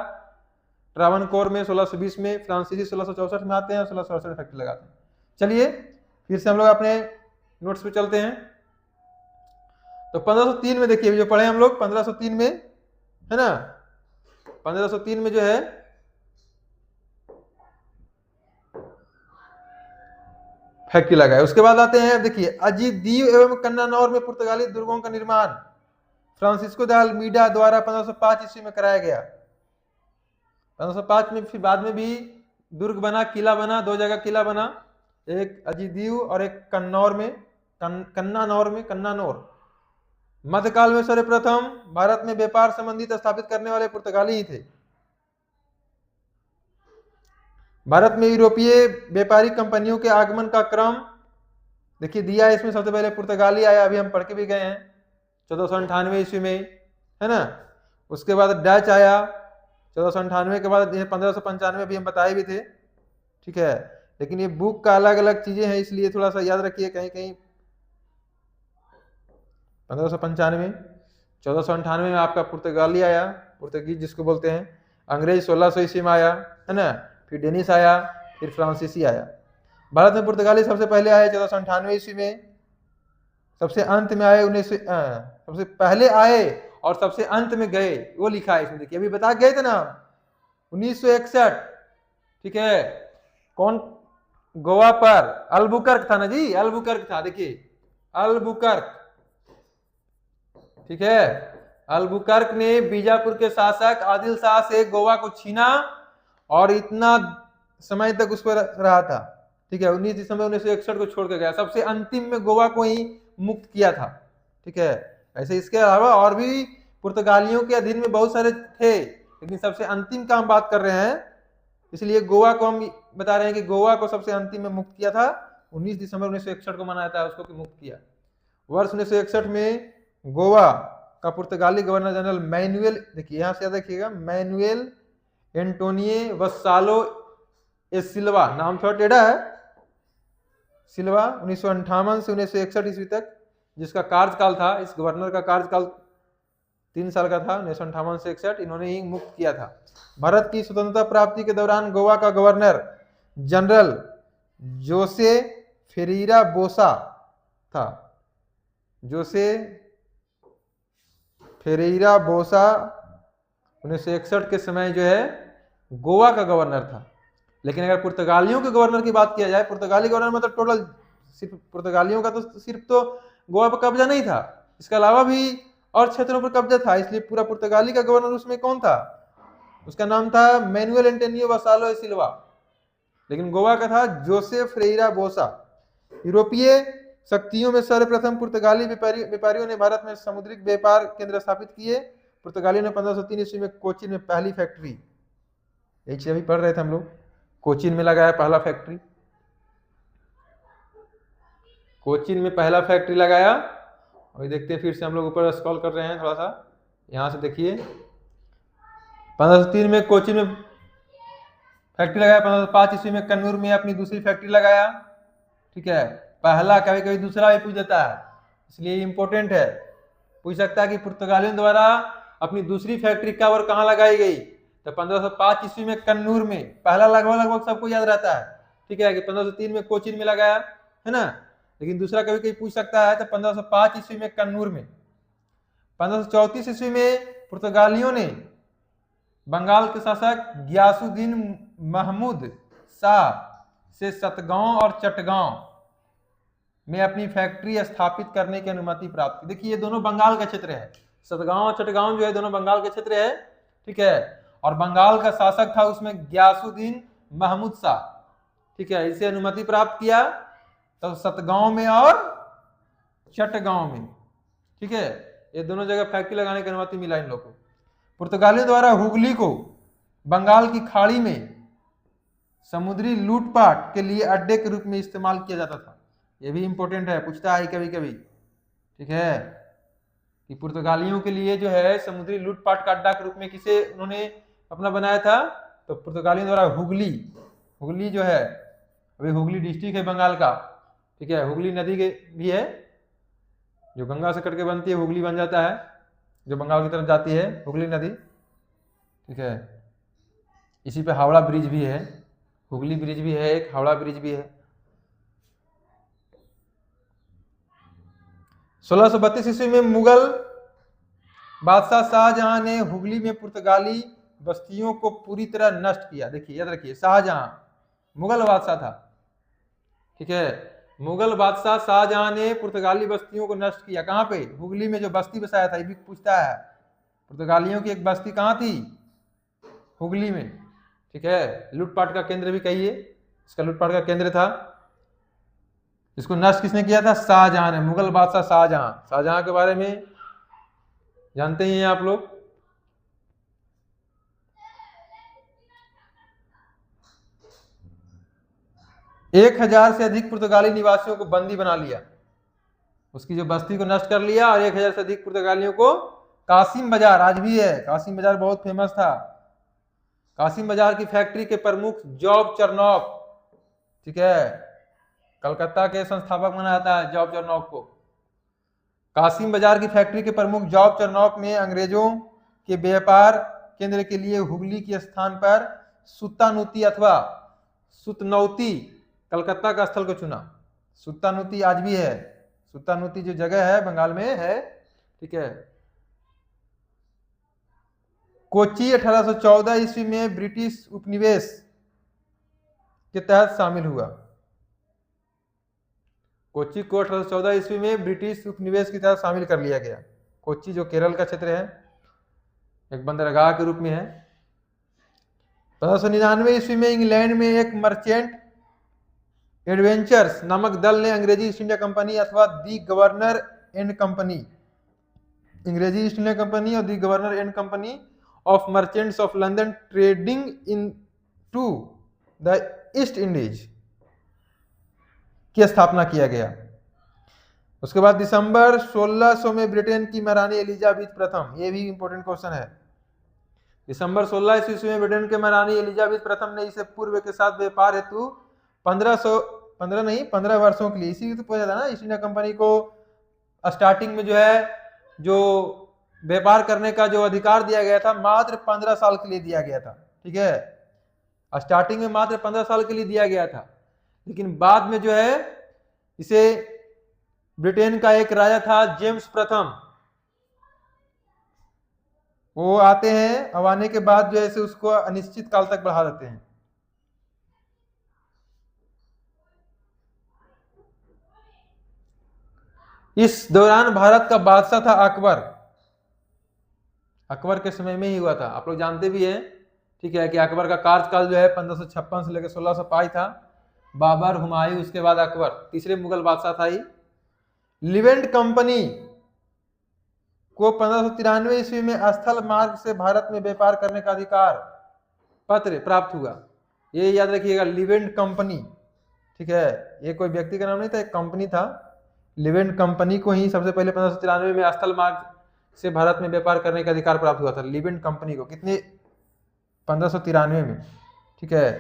ट्रावनकोर में 1620 में। फ्रांसीसी 1664 में आते हैं, 1668 में फैक्ट्री लगाते हैं। चलिए फिर से हम लोग अपने नोट्स पे चलते हैं। तो 1503 में देखिए जो पढ़े हम लोग 1503 में, है ना, 1503 में जो है फैक्ट्री लगाया। उसके बाद आते हैं देखिए अजीदीव एवं कन्नानौर में पुर्तगाली दुर्गों का निर्माण फ्रांसिस्को दे अल्मीडा द्वारा 1505 ईस्वी में कराया गया। 1505 में फिर बाद में भी दुर्ग बना, किला बना, दो जगह किला बना, एक अजीदीव और एक कन्नौर में, कन्नानौर। मध्यकाल में सर्वप्रथम भारत में व्यापार संबंधित स्थापित करने वाले पुर्तगाली ही थे। भारत में यूरोपीय व्यापारिक कंपनियों के आगमन का क्रम देखिए दिया है इसमें। सबसे पहले पुर्तगाली आया, अभी हम पढ़ के भी गए हैं 1498 ईस्वी में, है ना। उसके बाद डच आया 1498 के बाद 1595 भी हम बताए भी थे, ठीक है। लेकिन ये बुक का अलग अलग चीजें हैं, इसलिए थोड़ा सा याद रखिए। कहीं कहीं 1595, 1498 में आपका पुर्तगाली आया, पुर्तगीज जिसको बोलते हैं। अंग्रेज 1600 ईस्वी में आया, है ना। फिर डेनिस आया, फिर फ्रांसीसी आया। भारत में पुर्तगाली सबसे पहले आए 1498 ईस्वी में, सबसे अंत में आए सबसे पहले आए और सबसे अंत में गए, वो लिखा है इसमें। देखिए अभी बता गए थे ना 1961, ठीक है। कौन? गोवा पर अल्बुकर्क था ना जी, अल्बुकर्क था। देखिए अल्बुकर्क, ठीक है। अल्बुकर्क ने बीजापुर के शासक आदिल शाह से गोवा को छीना और इतना समय तक उस पर रहा था, ठीक है। 19 दिसंबर 1961 को छोड़ के गया। सबसे अंतिम में गोवा को ही मुक्त किया था, ठीक है। ऐसे इसके अलावा और भी पुर्तगालियों के अधीन में बहुत सारे थे, लेकिन सबसे अंतिम का हम बात कर रहे हैं, इसलिए गोवा को हम बता रहे हैं कि गोवा को सबसे अंतिम में मुक्त किया था। 19 दिसंबर 1961 को मनाया था उसको कि मुक्त किया। वर्ष 1961 में गोवा का पुर्तगाली गवर्नर जनरल मैनुएल, देखिए यहां से याद रखिएगा, मैनुएल एंटोनियो वसालो ए सिल्वा, नाम थोड़ा टेढ़ा है, सिल्वा, 1958 से 1961 ईस्वी तक जिसका कार्यकाल था, इस गवर्नर का कार्यकाल 3 साल का था, 1958 से 61, इन्होंने ही मुक्त किया था। भारत की स्वतंत्रता प्राप्ति के दौरान गोवा का गवर्नर जनरल जोसे फेरेरा बोसा था। जोसे फेरेरा बोसा 1961 के समय जो है गोवा का गवर्नर था। लेकिन अगर पुर्तगालियों के गवर्नर की बात किया जाए, पुर्तगाली गवर्नर मतलब टोटल सिर्फ पुर्तगालियों का तो सिर्फ तो गोवा पर कब्जा नहीं था, इसके अलावा भी और क्षेत्रों पर कब्जा था, इसलिए पूरा पुर्तगाली का गवर्नर उसमें कौन था? उसका नाम था मैनुएल एंटोनियो वसालो ए सिल्वा। लेकिन गोवा का था जोसे फेरेरा बोसा। यूरोपीय शक्तियों में सर्वप्रथम पुर्तगाली व्यापारियों ने भारत में समुद्रिक व्यापार केंद्र स्थापित किए। पुर्तगालियों ने 1503 ईस्वी में कोचीन में पहली फैक्ट्री, एक अभी पढ़ रहे थे हम लोग, कोचीन में लगाया पहला फैक्ट्री, कोचीन में पहला फैक्ट्री लगाया। अभी देखते हैं, फिर से हम लोग ऊपर स्क्रॉल कर रहे हैं थोड़ा सा, यहाँ से देखिए 1503 में कोचीन में फैक्ट्री लगाया, 1505 ईस्वी में कन्नूर में अपनी दूसरी फैक्ट्री लगाया। ठीक है, पहला कभी कभी दूसरा भी पूछ देता है, इसलिए इंपॉर्टेंट है। पूछ सकता है कि पुर्तगालियों द्वारा अपनी दूसरी फैक्ट्री कब और कहाँ लगाई गई, तो 1505 ईस्वी में कन्नूर में। पहला लगभग सबको याद रहता है, ठीक है, कि 1503 में कोचीन में लगाया, है ना, लेकिन दूसरा कभी कभी पूछ सकता है, तो 1505 ईस्वी में कन्नूर में। 1534 ईस्वी में पुर्तगालियों ने बंगाल के शासक गियासुद्दीन महमूद शाह से सतगांव और चटगांव में अपनी फैक्ट्री स्थापित करने की अनुमति प्राप्त की। देखिए ये दोनों बंगाल का क्षेत्र है, सतगांव और चटगांव जो है दोनों बंगाल के क्षेत्र है। ठीक है, और बंगाल का शासक था उसमें गियासुद्दीन महमूद शाह। ठीक है, इसे अनुमति प्राप्त किया तो सतगांव में और चटगांव में। ठीक है, ये दोनों जगह फैक्ट्री लगाने की अनुमति मिला इन लोगों को। पुर्तगालियों द्वारा हुगली को बंगाल की खाड़ी में समुद्री लूटपाट के लिए अड्डे के रूप में इस्तेमाल किया जाता था। ये भी इंपॉर्टेंट है, पूछता है कभी कभी। ठीक है, कि पुर्तगालियों के लिए जो है समुद्री लूटपाट का अड्डा के रूप में किसे उन्होंने अपना बनाया था, तो पुर्तगालियों द्वारा हुगली जो है, अभी हुगली डिस्ट्रिक्ट है बंगाल का। ठीक है, हुगली नदी के भी है, जो गंगा से कट के बनती है हुगली बन जाता है, जो बंगाल की तरफ जाती है हुगली नदी। ठीक है, इसी पे हावड़ा ब्रिज भी है, हुगली ब्रिज भी है, एक हावड़ा ब्रिज भी है। 1632 ईस्वी में मुगल बादशाह शाहजहां ने हुगली में पुर्तगाली बस्तियों को पूरी तरह नष्ट किया। देखिए याद रखिए, शाहजहां मुगल बादशाह था। ठीक है, मुगल बादशाह शाहजहां ने पुर्तगाली बस्तियों को नष्ट किया। कहाँ पे? हुगली में जो बस्ती बसाया था। ये भी पूछता है, पुर्तगालियों की एक बस्ती कहाँ थी? हुगली में। ठीक है, लूटपाट का केंद्र भी कहिए, इसका लूटपाट का केंद्र था। इसको नष्ट किसने किया था? शाहजहां ने, मुगल बादशाह शाहजहां। शाहजहां के बारे में जानते ही हैं आप लोग। एक 1000 से अधिक पुर्तगाली निवासियों को बंदी बना लिया, उसकी जो बस्ती को नष्ट कर लिया, और 1000 से अधिक पुर्तगालियों को कासिम बाजार, आज भी है कासिम बाजार, बहुत फेमस था। कासिम बाजार की फैक्ट्री के प्रमुख जॉब चरनॉफ, ठीक है, कलकत्ता के संस्थापक माना जाता है जॉब चरनॉफ को। कासिम बाजार की फैक्ट्री के प्रमुख जॉब चरनॉफ ने अंग्रेजों के व्यापार केंद्र के लिए हुगली के स्थान पर सुत्तानुती अथवा सुतनौती कलकत्ता का स्थल को चुना। सुत्तानुती आज भी है, सुत्तानुती जो जगह है बंगाल में है। ठीक है, कोच्चि 1814 ईस्वी में ब्रिटिश उपनिवेश के तहत शामिल हुआ। कोच्चि को 1814 ईस्वी में ब्रिटिश उपनिवेश की तहत शामिल कर लिया गया। कोच्चि जो केरल का क्षेत्र है, एक बंदरगाह के रूप में है। 1599 ईस्वी में इंग्लैंड में एक मर्चेंट एडवेंचर्स नामक दल ने अंग्रेजी ईस्ट इंडिया कंपनी अथवा दी गवर्नर एंड कंपनी, अंग्रेजी ईस्ट इंडिया कंपनी और the Governor and Company of Merchants of London trading into the East Indies की स्थापना किया गया। उसके बाद दिसंबर 1600 में ब्रिटेन की महारानी एलिजाबेथ प्रथम, ये भी इंपॉर्टेंट क्वेश्चन है, दिसंबर 16 ईस्वी में ब्रिटेन के महारानी एलिजाबेथ प्रथम ने इसे पूर्व के साथ व्यापार हेतु 15 वर्षों के लिए, इसी तो पूछा था ना, ईस्ट इंडिया कंपनी को स्टार्टिंग में जो है जो व्यापार करने का जो अधिकार दिया गया था मात्र 15 साल के लिए दिया गया था। ठीक है, स्टार्टिंग में मात्र 15 साल के लिए दिया गया था, लेकिन बाद में जो है इसे ब्रिटेन का एक राजा था जेम्स प्रथम, वो आते हैं, अब आने के बाद जो है उसको अनिश्चित काल तक बढ़ा देते हैं। इस दौरान भारत का बादशाह था अकबर। अकबर के समय में ही हुआ था, आप लोग जानते भी हैं। ठीक है, कि अकबर का कार्यकाल जो है 1556 से लेकर 1605 था। बाबर, हुमायूं, उसके बाद अकबर, तीसरे मुगल बादशाह था ही। लिवेंट कंपनी को 1593 ईस्वी में स्थल मार्ग से भारत में व्यापार करने का अधिकार पत्र प्राप्त हुआ। ये याद रखिएगा, लिवेंट कंपनी, ठीक है, ये कोई व्यक्ति का नाम नहीं था, एक कंपनी था। लिवेंट कंपनी को ही सबसे पहले 1593 में स्थल मार्ग से भारत में व्यापार करने का अधिकार प्राप्त हुआ था। लिवेंट कंपनी को कितने, 1593 में, ठीक है,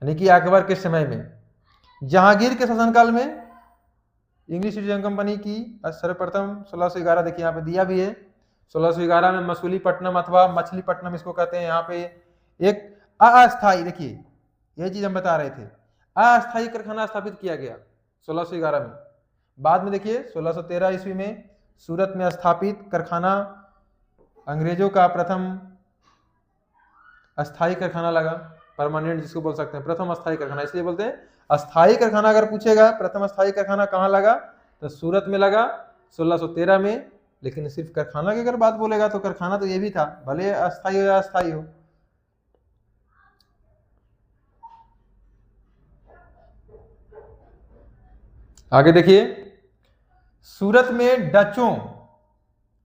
यानी कि अकबर के समय में। जहांगीर के शासनकाल में इंग्लिश ईस्ट इंडिया कंपनी की सर्वप्रथम 1611, देखिए यहाँ पे दिया भी है, 1611 में मसूलीपट्टनम अथवा मछलीपट्टनम इसको कहते हैं, यहाँ पे एक अस्थायी, देखिए यही चीज हम बता रहे थे, अस्थायी कारखाना स्थापित किया गया 1611 में। बाद में देखिए 1613 ईस्वी में सूरत में स्थापित कारखाना अंग्रेजों का प्रथम अस्थायी कारखाना लगा, परमानेंट जिसको बोल सकते हैं, प्रथम अस्थायी कारखाना, इसलिए बोलते हैं अस्थायी कारखाना। अगर पूछेगा प्रथम अस्थायी कारखाना कहाँ लगा, तो सूरत में लगा 1613 में। लेकिन सिर्फ कारखाना की अगर बात बोलेगा तो कारखाना तो ये भी था, भले अस्थायी हो या अस्थायी हो। आगे देखिए, सूरत में डचों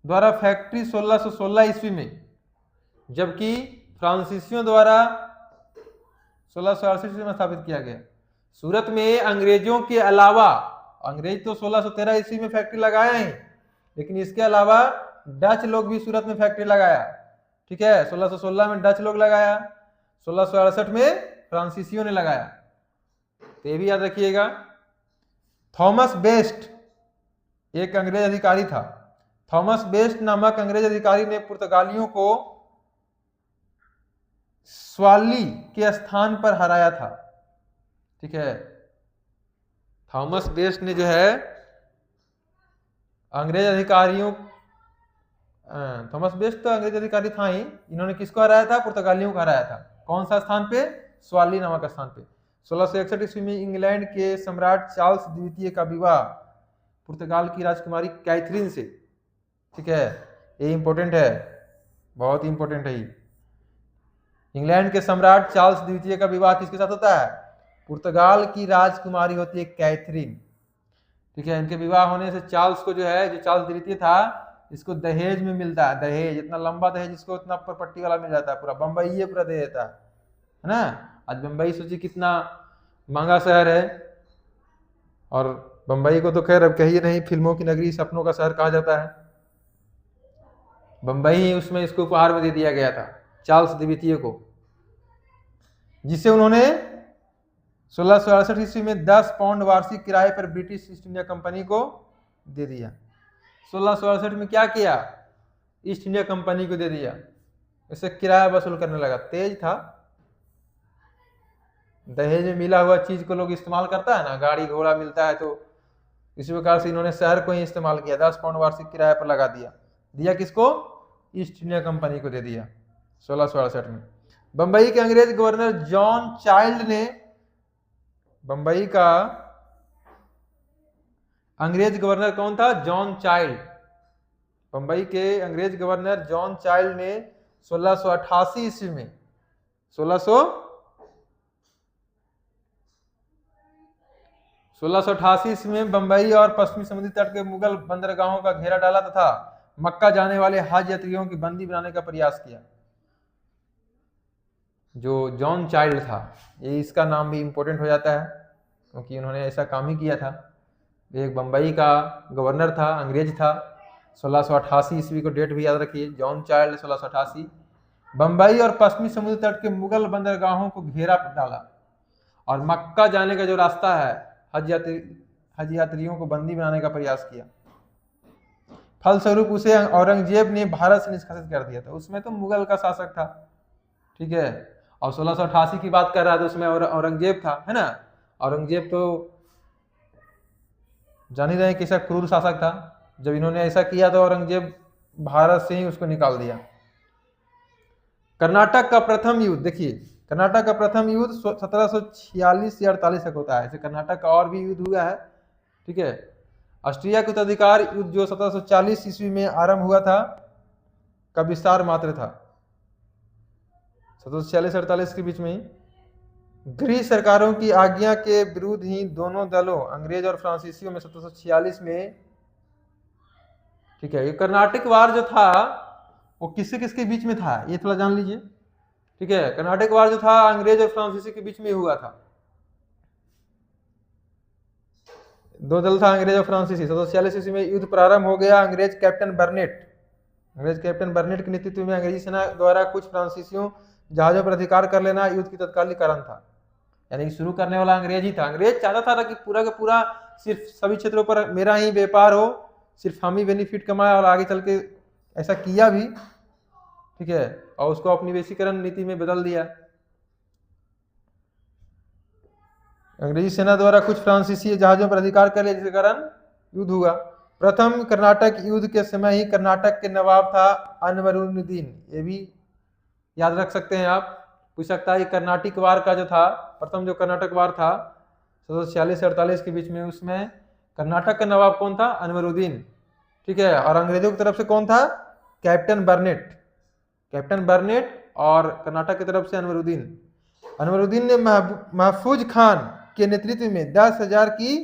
द्वारा फैक्ट्री 1616 ईस्वी में, जबकि फ्रांसीसियों द्वारा 1668 ईस्वी में स्थापित किया गया। सूरत में अंग्रेजों के अलावा, अंग्रेज तो 1613 ईस्वी में फैक्ट्री लगाया है, लेकिन इसके अलावा डच लोग भी सूरत में फैक्ट्री लगाया, ठीक है। 1616 में डच लोग लगाया, 1668 में फ्रांसीसियों ने लगाया, तो ये भी याद रखिएगा। थॉमस बेस्ट एक अंग्रेज अधिकारी था। थॉमस बेस्ट नामक अंग्रेज अधिकारी ने पुर्तगालियों को स्वाली के स्थान पर हराया था, ठीक है। थॉमस बेस्ट ने जो है अंग्रेज अधिकारियों, थॉमस बेस्ट तो अंग्रेज अधिकारी था ही, इन्होंने किसको हराया था, पुर्तगालियों को हराया था। कौन सा स्थान पे, स्वाली नामक स्थान पे। 1661 ईस्वी में इंग्लैंड के सम्राट चार्ल्स द्वितीय का विवाह पुर्तगाल की राजकुमारी कैथरीन से, ठीक है, ये इंपॉर्टेंट है, बहुत इंपॉर्टेंट है। इंग्लैंड के सम्राट चार्ल्स द्वितीय का विवाह किसके साथ होता है, पुर्तगाल की राजकुमारी होती है कैथरीन, ठीक है। इनके विवाह होने से चार्ल्स को जो है, जो चार्ल्स द्वितीय था, इसको दहेज में मिलता है, दहेज, इतना लंबा दहेज इसको इतना पट्टी वाला मिल जाता है, पूरा बंबई ये पूरा दे देता है ना। आज बंबई सोचिए कितना महंगा शहर है, और बंबई को तो खैर अब कहिए नहीं, फिल्मों की नगरी, सपनों का शहर कहा जाता है। बंबई ही उसमें इसको उपहार में दे दिया गया था चार्ल्स द्वितीय को, जिसे उन्होंने 1668 ईस्वी में 10 पाउंड वार्षिक किराए पर ब्रिटिश ईस्ट इंडिया कंपनी को दे दिया। 1668 में क्या किया, ईस्ट इंडिया कंपनी को दे दिया, इससे किराया वसूल करने लगा। तेज था, दहेज में मिला हुआ चीज को लोग इस्तेमाल करता है ना, गाड़ी घोड़ा मिलता है, तो इसी प्रकार से इन्होंने शहर को ही इस्तेमाल किया, 10 पाउंड वार्षिक किराए पर लगा दिया। दिया किसको, ईस्ट इंडिया कंपनी को दे दिया 1668 में। बंबई के अंग्रेज गवर्नर जॉन चाइल्ड ने, बंबई का अंग्रेज गवर्नर कौन था, जॉन चाइल्ड। बंबई के अंग्रेज गवर्नर जॉन चाइल्ड ने 1688 ईस्वी में, 1688 ईस्वी में बंबई और पश्चिमी समुद्री तट के मुगल बंदरगाहों का घेरा डाला तथा मक्का जाने वाले हज यात्रियों की बंदी बनाने का प्रयास किया। जो जॉन चाइल्ड था, ये इसका नाम भी इंपॉर्टेंट हो जाता है, क्योंकि उन्होंने ऐसा काम ही किया था। एक बंबई का गवर्नर था, अंग्रेज था, 1688 ईस्वी को डेट भी याद रखिए, जॉन चाइल्ड 1688। बंबई और पश्चिमी समुद्री तट के मुगल बंदरगाहों को घेरा डाला और मक्का जाने का जो रास्ता है, हज यात्रियों को बंदी बनाने का प्रयास किया। फलस्वरूप उसे औरंगजेब ने भारत से निष्कासित कर दिया था। उसमें तो मुगल का शासक था, ठीक है, और 1688 की बात कर रहा था, उसमें औरंगजेब था, है ना। औरंगजेब तो जान ही रहे कैसा क्रूर शासक था। जब इन्होंने ऐसा किया तो औरंगजेब भारत से ही उसको निकाल दिया। कर्नाटक का प्रथम युद्ध, देखिए कर्नाटक का प्रथम युद्ध 1746 से 48 तक होता है। ऐसे कर्नाटक का और भी युद्ध हुआ है, ठीक है। ऑस्ट्रिया के उत्तराधिकार युद्ध जो 1740 ईस्वी में आरंभ हुआ था, का विस्तार मात्र था 1746-48 के बीच में ही। गृह सरकारों की आज्ञा के विरुद्ध ही दोनों दलों, अंग्रेज और फ्रांसीसियों में 1746 में, ठीक है। ये कर्नाटक वार जो था वो किससे किसके बीच में था, ये थोड़ा जान लीजिए। ठीक है, कर्नाटक वार जो था अंग्रेज और फ्रांसीसी के बीच में हुआ था। दो दल था, अंग्रेज और फ्रांसीसी। 1746 ईस्वी में युद्ध प्रारंभ हो गया। अंग्रेज कैप्टन बर्नेट के नेतृत्व में अंग्रेजी सेना द्वारा कुछ फ्रांसीसियों जहाजों पर अधिकार कर लेना युद्ध की तत्कालीन कारण था। यानी शुरू करने वाला अंग्रेज ही था। अंग्रेज चाहता था कि पूरा का पूरा सिर्फ सभी क्षेत्रों पर मेरा ही व्यापार हो, सिर्फ हम ही बेनिफिट कमाए, और आगे चल के ऐसा किया भी, ठीक है, और उसको औपनिवेशीकरण नीति में बदल दिया। अंग्रेजी सेना द्वारा कुछ फ्रांसीसी जहाजों पर अधिकार कर लिया, जिसके कारण युद्ध हुआ। प्रथम कर्नाटक युद्ध के समय ही कर्नाटक के नवाब था अनवरुद्दीन। ये भी याद रख सकते हैं आप, पूछ सकता है कर्नाटक वार का जो था, प्रथम जो कर्नाटक वार था 1746 से 48 के बीच में, उसमें कर्नाटक का नवाब कौन था? अनवरुद्दीन, ठीक है। और अंग्रेजों की तरफ से कौन था? कैप्टन बर्नेट, और कर्नाटक की तरफ से अनवरुद्दीन ने महफूज खान के नेतृत्व में 10,000 की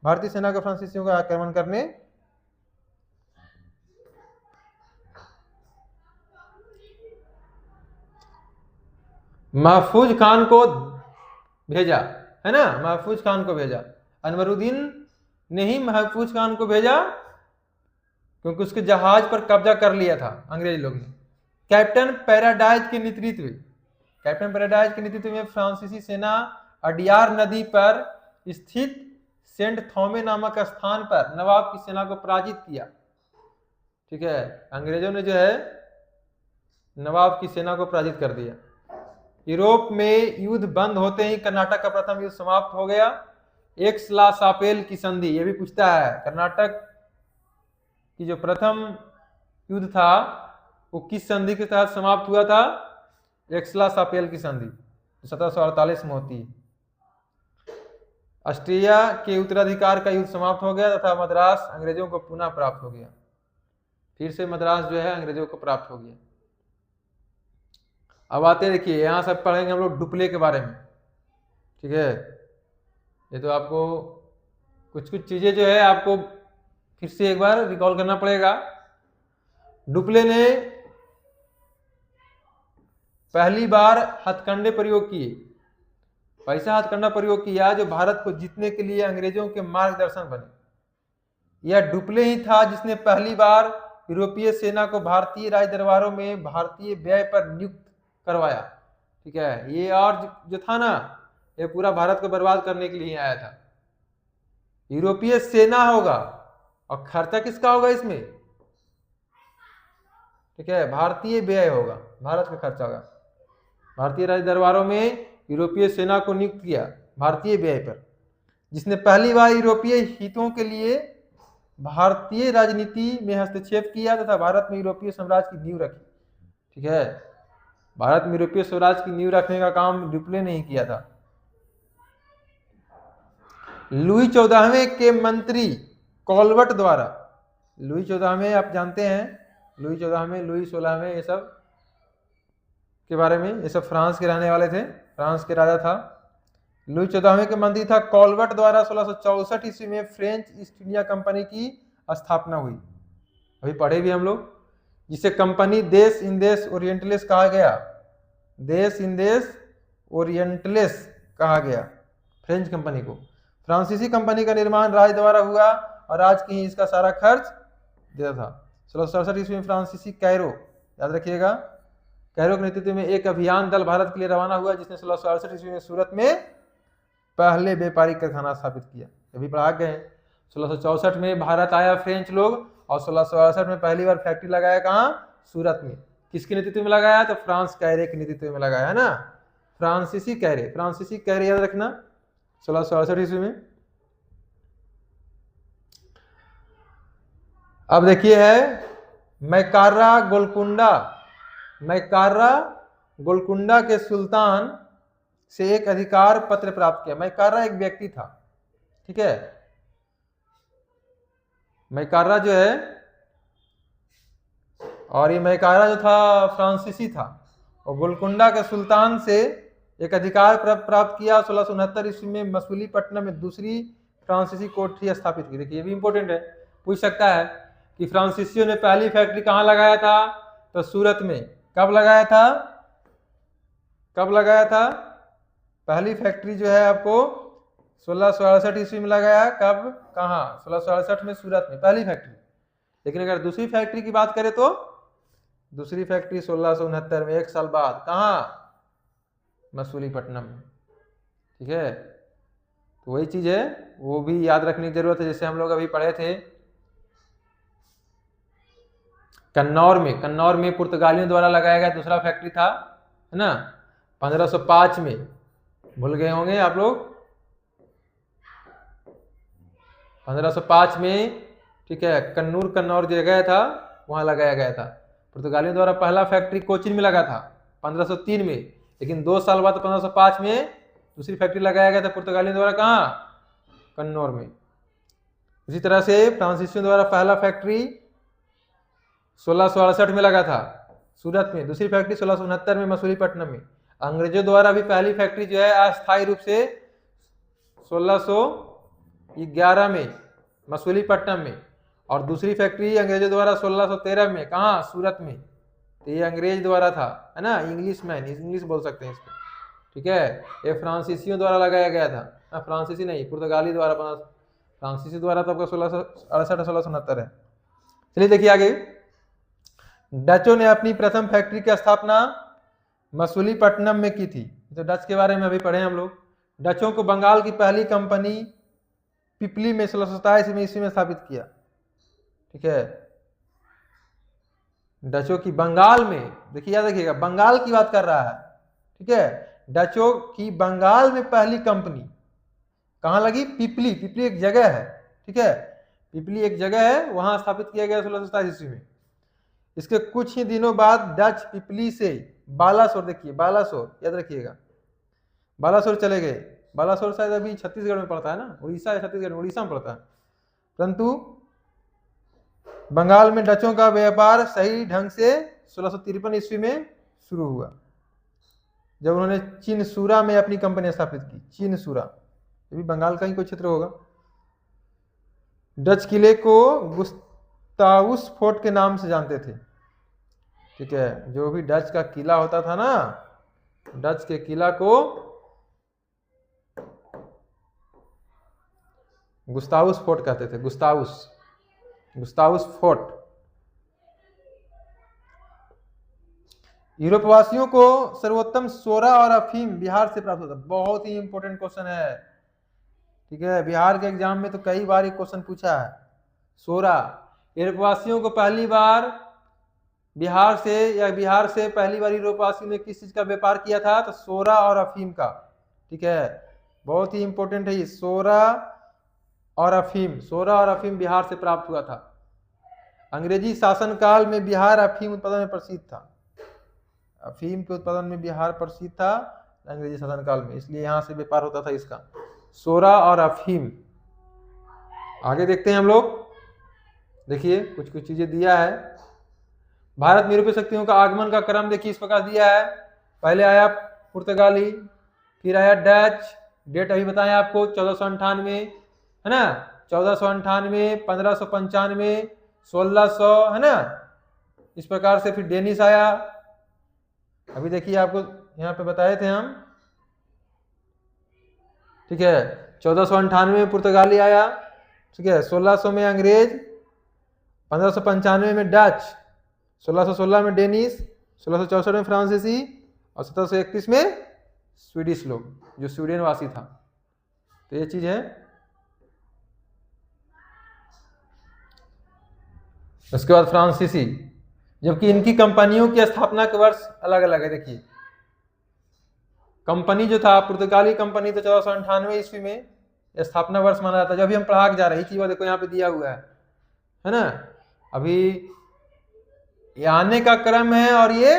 भारतीय सेना को फ्रांसीसियों का आक्रमण करने महफूज खान को भेजा, है ना, महफूज खान को भेजा। अनवरुद्दीन ने ही महफूज खान को भेजा, क्योंकि उसके जहाज पर कब्जा कर लिया था अंग्रेज लोग ने। कैप्टन पैराडाइज के नेतृत्व में फ्रांसीसी सेना अडियार नदी पर स्थित सेंट थॉमे नामक स्थान पर नवाब की सेना को पराजित किया, ठीक है। अंग्रेजों ने जो है नवाब की सेना को पराजित कर दिया। यूरोप में युद्ध बंद होते ही कर्नाटक का प्रथम युद्ध समाप्त हो गया। एक्स-ला-शापेल की संधि, ये भी पूछता है, कर्नाटक की जो प्रथम युद्ध था वो किस संधि के तहत समाप्त हुआ था? एक्स-ला-शापेल की संधि 1748 में होती है। ऑस्ट्रिया के उत्तराधिकार का युद्ध समाप्त हो गया तथा मद्रास अंग्रेजों को पुनः प्राप्त हो गया। फिर से मद्रास जो है अंग्रेजों को प्राप्त हो गया। अब आते हैं, देखिए यहाँ सब पढ़ेंगे हम लोग डुप्ले के बारे में, ठीक है। ये तो आपको कुछ चीजें जो है आपको फिर से एक बार रिकॉल करना पड़ेगा। डुप्ले ने पहली बार हथकंडे प्रयोग किए। पैसा हथकंडा प्रयोग किया जो भारत को जीतने के लिए अंग्रेजों के मार्गदर्शन बने। यह डुप्ले ही था जिसने पहली बार यूरोपीय सेना को भारतीय राज दरबारों में भारतीय व्यय पर नियुक्त करवाया, ठीक है। ये और जो था ना, ये पूरा भारत को बर्बाद करने के लिए आया था। यूरोपीय सेना होगा और खर्चा किसका होगा इसमें? ठीक है, भारतीय व्यय होगा, भारत का खर्चा होगा। भारतीय राज दरबारों में यूरोपीय सेना को नियुक्त किया भारतीय व्यय पर, जिसने पहली बार यूरोपीय हितों के लिए भारतीय राजनीति में हस्तक्षेप किया तथा भारत में यूरोपीय साम्राज्य की नींव रखी, ठीक है। भारत में यूरोपीय स्वराज की नींव रखने का काम डुप्ले ने ही किया था। लुई 14वें के मंत्री कॉलवर्ट द्वारा, लुई 14वें आप जानते हैं, लुई 14वें, लुई 16वें, ये सब के बारे में, ये सब फ्रांस के रहने वाले थे, फ्रांस के राजा था। लुई 14वें के मंत्री था कॉलवर्ट द्वारा 1664 ईस्वी में फ्रेंच ईस्ट इंडिया कंपनी की स्थापना हुई, अभी पढ़े भी हम लोग, जिसे कंपनी देश इंदेश ओरिएंटलेस कहा गया, देश इंदेश ओरिएंटलेस कहा गया फ्रेंच कंपनी को। फ्रांसीसी कंपनी का निर्माण राज द्वारा हुआ और राज की ही इसका सारा खर्च देता था। 1667 ईस्वी में फ्रांसीसी कैरो, याद रखिएगा, कैरो के नेतृत्व में एक अभियान दल भारत के लिए रवाना हुआ, जिसने 1668 ईस्वी में सूरत में पहले व्यापारिक कारखाना स्थापित किया। अभी पढ़ा गए 1664 में भारत आया फ्रेंच लोग, और 1668 में पहली बार फैक्ट्री लगाया कहाँ? सूरत में। किसके नेतृत्व में लगाया? तो फ्रांस कैरे के नेतृत्व में लगाया, है ना, फ्रांसीसी कैरे याद रखना, 1668 ईस्वी में। अब देखिए है मैकार्रा गोलकुंडा के सुल्तान से एक अधिकार पत्र प्राप्त किया। मैकार्रा एक व्यक्ति था, ठीक है। मैकार्रा जो है, और ये मैकार्रा जो था फ्रांसीसी था, और गोलकुंडा के सुल्तान से एक अधिकार प्राप्त किया। 1669 ईस्वी में मसूलीपट्टनम में दूसरी फ्रांसीसी कोठरी स्थापित की। देखिए ये भी इंपॉर्टेंट है, पूछ सकता है कि फ्रांसीसियों ने पहली फैक्ट्री कहाँ लगाया था? तो सूरत में। कब लगाया था? कब लगाया था? पहली फैक्ट्री जो है आपको 1668 ईस्वी में लगाया। कब, कहाँ? 1668 में सूरत में पहली फैक्ट्री। लेकिन अगर दूसरी फैक्ट्री की बात करें तो दूसरी फैक्ट्री 1669 में, 1 साल बाद। कहाँ? मसूलीपट्टनम में। ठीक है, तो वही चीज है, वो भी याद रखने की जरूरत है। जैसे हम लोग अभी पढ़े थे कन्नौर में पुर्तगालियों द्वारा लगाया गया दूसरा फैक्ट्री था, है ना, 1505 में। भूल गए होंगे आप लोग, 1505 में। ठीक है, कन्नौर जगह था, वहां लगाया गया था। पुर्तगालियों द्वारा पहला फैक्ट्री कोचीन में लगा था 1503 में, लेकिन 2 साल बाद 1505 में दूसरी फैक्ट्री लगाया गया था पुर्तगालियों द्वारा। कहाँ? कन्नौर में। इसी तरह से फ्रांसीसियों द्वारा पहला फैक्ट्री 1668 में लगा था सूरत में, दूसरी फैक्ट्री 1669 में मसूलीपट्टनम में। अंग्रेजों द्वारा भी पहली फैक्ट्री जो है अस्थायी रूप से 1611 में मसूलीपट्टनम में, और दूसरी फैक्ट्री अंग्रेजों द्वारा 1613 में। कहाँ? सूरत में। तो ये अंग्रेज द्वारा था, है ना, इंग्लिश बोल सकते हैं इसको। ठीक है, ये फ्रांसीसियों द्वारा लगाया गया था। फ्रांसीसी नहीं, पुर्तगाली द्वारा। फ्रांसीसी द्वारा तो आपका 1668 1669 है। चलिए देखिए आगे। डचों ने अपनी प्रथम फैक्ट्री की स्थापना मसूलीपट्टनम में की थी। तो डच के बारे में अभी पढ़े हम लोग। डचों को बंगाल की पहली कंपनी पिपली में 1627 ईस्वी में स्थापित किया। ठीक है, डचों की बंगाल में, देखिए याद रखिएगा, बंगाल की बात कर रहा है। ठीक है, डचों की बंगाल में पहली कंपनी कहां लगी? पिपली एक जगह है। ठीक है, पिपली एक जगह है, वहां स्थापित किया गया 1627 ईस्वी में। इसके कुछ ही दिनों बाद डच पिपली से बालासोर, देखिए बालासोर याद रखिएगा, बालासोर चले गए। बालासोर शायद अभी छत्तीसगढ़ में पड़ता है ना, उड़ीसा या छत्तीसगढ़, उड़ीसा में पड़ता है। परंतु बंगाल में डचों का व्यापार सही ढंग से 1653 ईस्वी में शुरू हुआ, जब उन्होंने चिनसूरा में अपनी कंपनी स्थापित की। चिनसूरा ये भी बंगाल का ही कोई क्षेत्र होगा। डच किले को गुस्ताउस फोर्ट के नाम से जानते थे। ठीक है, जो भी डच का किला होता था ना, डच के किला को गुस्ताउस फोर्ट कहते थे। गुस्ताउस फोर्ट। यूरोपवासियों को सर्वोत्तम सोरा और अफीम बिहार से प्राप्त होता। बहुत ही इंपॉर्टेंट क्वेश्चन है। ठीक है, बिहार के एग्जाम में तो कई बार ये क्वेश्चन पूछा है। सोरा, यूरोपवासियों को पहली बार बिहार से पहली बार यूरोपवासियों ने किस चीज का व्यापार किया था? तो सोरा और अफीम का। ठीक है, बहुत ही इंपॉर्टेंट है ये, सोरा और अफीम बिहार से प्राप्त हुआ था। अंग्रेजी शासनकाल में बिहार अफीम उत्पादन में प्रसिद्ध था। अफीम के उत्पादन में बिहार प्रसिद्ध था अंग्रेजी शासनकाल में, इसलिए यहां से व्यापार होता था इसका, सोरा और अफीम। आगे देखते हैं हम लोग। देखिए कुछ चीजें दिया है। भारत में यूरोपीय शक्तियों का आगमन का क्रम देखिए इस प्रकार दिया है। पहले आया पुर्तगाली, फिर आया डच। डेट अभी बताया आपको 1498, है ना, 1498, 1595, 1600, है ना, इस प्रकार से फिर डेनिश आया। अभी देखिए आपको यहाँ पे बताए थे हम। ठीक है, 1498 में पुर्तगाली आया। ठीक है, 1600 में अंग्रेज, 1595 में डच, 1616 में डेनिश, 1664 में फ्रांसीसी और 1731 में स्वीडिश लोग, जो स्वीडन वासी था। तो ये चीज है। उसके बाद फ्रांसीसी, जबकि इनकी कंपनियों की स्थापना के वर्ष अलग अलग है। देखिए कंपनी जो था, पुर्तगाली कंपनी तो 1498 ईस्वी में स्थापना वर्ष माना जाता है। जब भी हम पढ़ा के जा रहे हैं, चीज देखो यहाँ पे दिया हुआ है ना। अभी ये आने का क्रम है और ये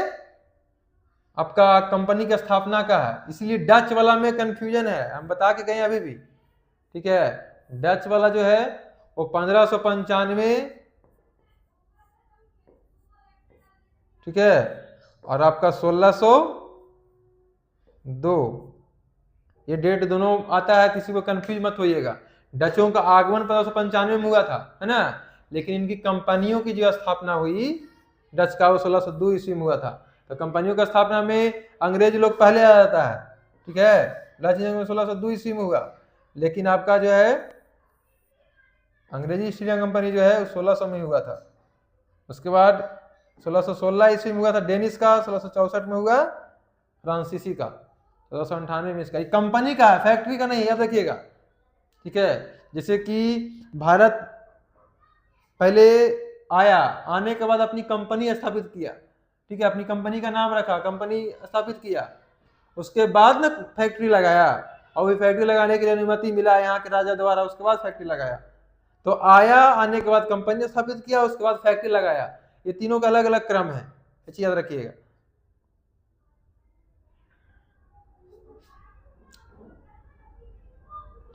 आपका कंपनी की स्थापना का है, इसलिए डच वाला में कंफ्यूजन है, हम बता के गए अभी भी। ठीक है, डच वाला जो है वो 1595, ठीक है, और आपका 1602, ये डेट दोनों आता है, किसी को कंफ्यूज मत होइएगा। डचों का आगमन 1595 में हुआ था, है ना, लेकिन इनकी कंपनियों की जो स्थापना हुई डच का वो 1602 ईस्वी में हुआ था। तो कंपनियों का स्थापना में अंग्रेज लोग पहले आ जाता है, ठीक है। लाची जंग में 1602 ईस्वी में हुआ, लेकिन आपका जो है अंग्रेजी ईस्ट इंडिया कंपनी जो है 1600 में हुआ था। उसके बाद 1616 ईस्वी में हुआ था डेनिस का, 1664 में हुआ फ्रांसीसी का, 1698 में इसका। कंपनी का है, फैक्ट्री का नहीं, याद रखिएगा, ठीक है। जैसे कि भारत पहले आया, आने के बाद अपनी कंपनी स्थापित किया, ठीक है, अपनी कंपनी का नाम रखा, कंपनी स्थापित किया, उसके बाद ना फैक्ट्री लगाया, और वही फैक्ट्री लगाने के लिए अनुमति मिला यहाँ के राजा द्वारा, उसके बाद फैक्ट्री लगाया। तो आया, आने के बाद कंपनी स्थापित किया, उसके बाद फैक्ट्री लगाया, ये तीनों का अलग अलग क्रम है, ये चीज याद रखिएगा।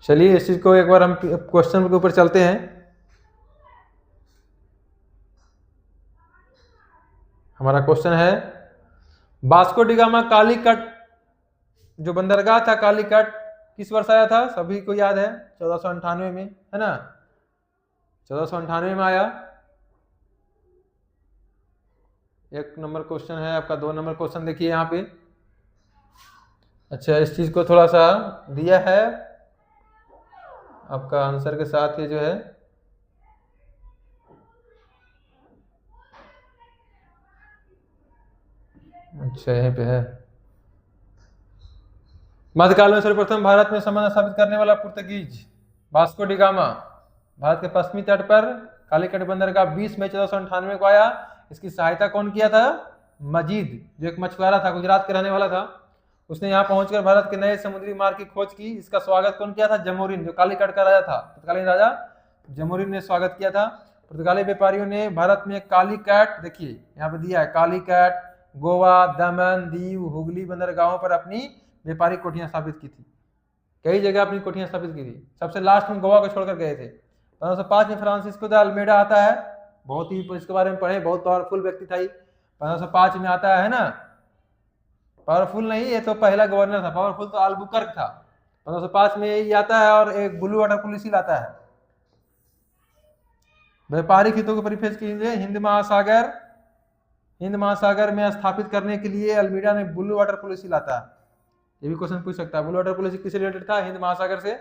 चलिए इस चीज को एक बार हम क्वेश्चन के ऊपर चलते हैं। हमारा क्वेश्चन है वास्को डी गामा कालीकट जो बंदरगाह था कालीकट किस वर्ष आया था? सभी को याद है 1498 में, है ना, 1498 में आया। एक नंबर क्वेश्चन है आपका। 2 नंबर क्वेश्चन देखिए यहाँ पे। अच्छा, इस चीज को थोड़ा सा दिया है आपका आंसर के साथ, ये जो है अच्छा यहीं पे है। मध्यकाल में सर्वप्रथम भारत में संबंध स्थापित करने वाला Portuguese Vasco D gamma Bharat के पश्चिमी तट पर कालीकट बंदरगाह 20 मई 1498 को आया। इसकी सहायता कौन किया था? मजीद, जो एक मछुआरा था, गुजरात के रहने वाला था। उसने यहाँ पहुंचकर भारत के नए समुद्री मार्ग की खोज की। इसका स्वागत कौन किया था? जमोरिन, जो कालीकट का राजा था, तत्कालीन राजा जमोरिन ने स्वागत किया था। पुर्तगाली व्यापारियों ने भारत में कालीकट, देखिए यहाँ पे दिया है, कालीकट, गोवा, दमन, दीव, हुगली बंदरगाहों पर अपनी व्यापारिक कोठियां स्थापित की थी। कई जगह अपनी कोठियां स्थापित की थी। सबसे लास्ट में गोवा को छोड़कर गए थे। 1505 में फ्रांसिस्को द अल्मेडा आता है, बहुत ही इसके बारे में पढ़े, बहुत पावरफुल व्यक्ति था। 1505 में आता है ना, पावरफुल नहीं, ये तो पहला गवर्नर था, पावरफुल तो अल्बुकर्क था। 1505 में ये आता है और एक ब्लू वाटर पॉलिसी लाता है। व्यापारिक हितों को परिपेक्ष के लिए हिंद महासागर में स्थापित करने के लिए अल्मीडा ने ब्लू वाटर पॉलिसी लाता है। ये भी क्वेश्चन पूछ सकता है, ब्लू वाटर पॉलिसी किससे रिलेटेड था? हिंद महासागर से,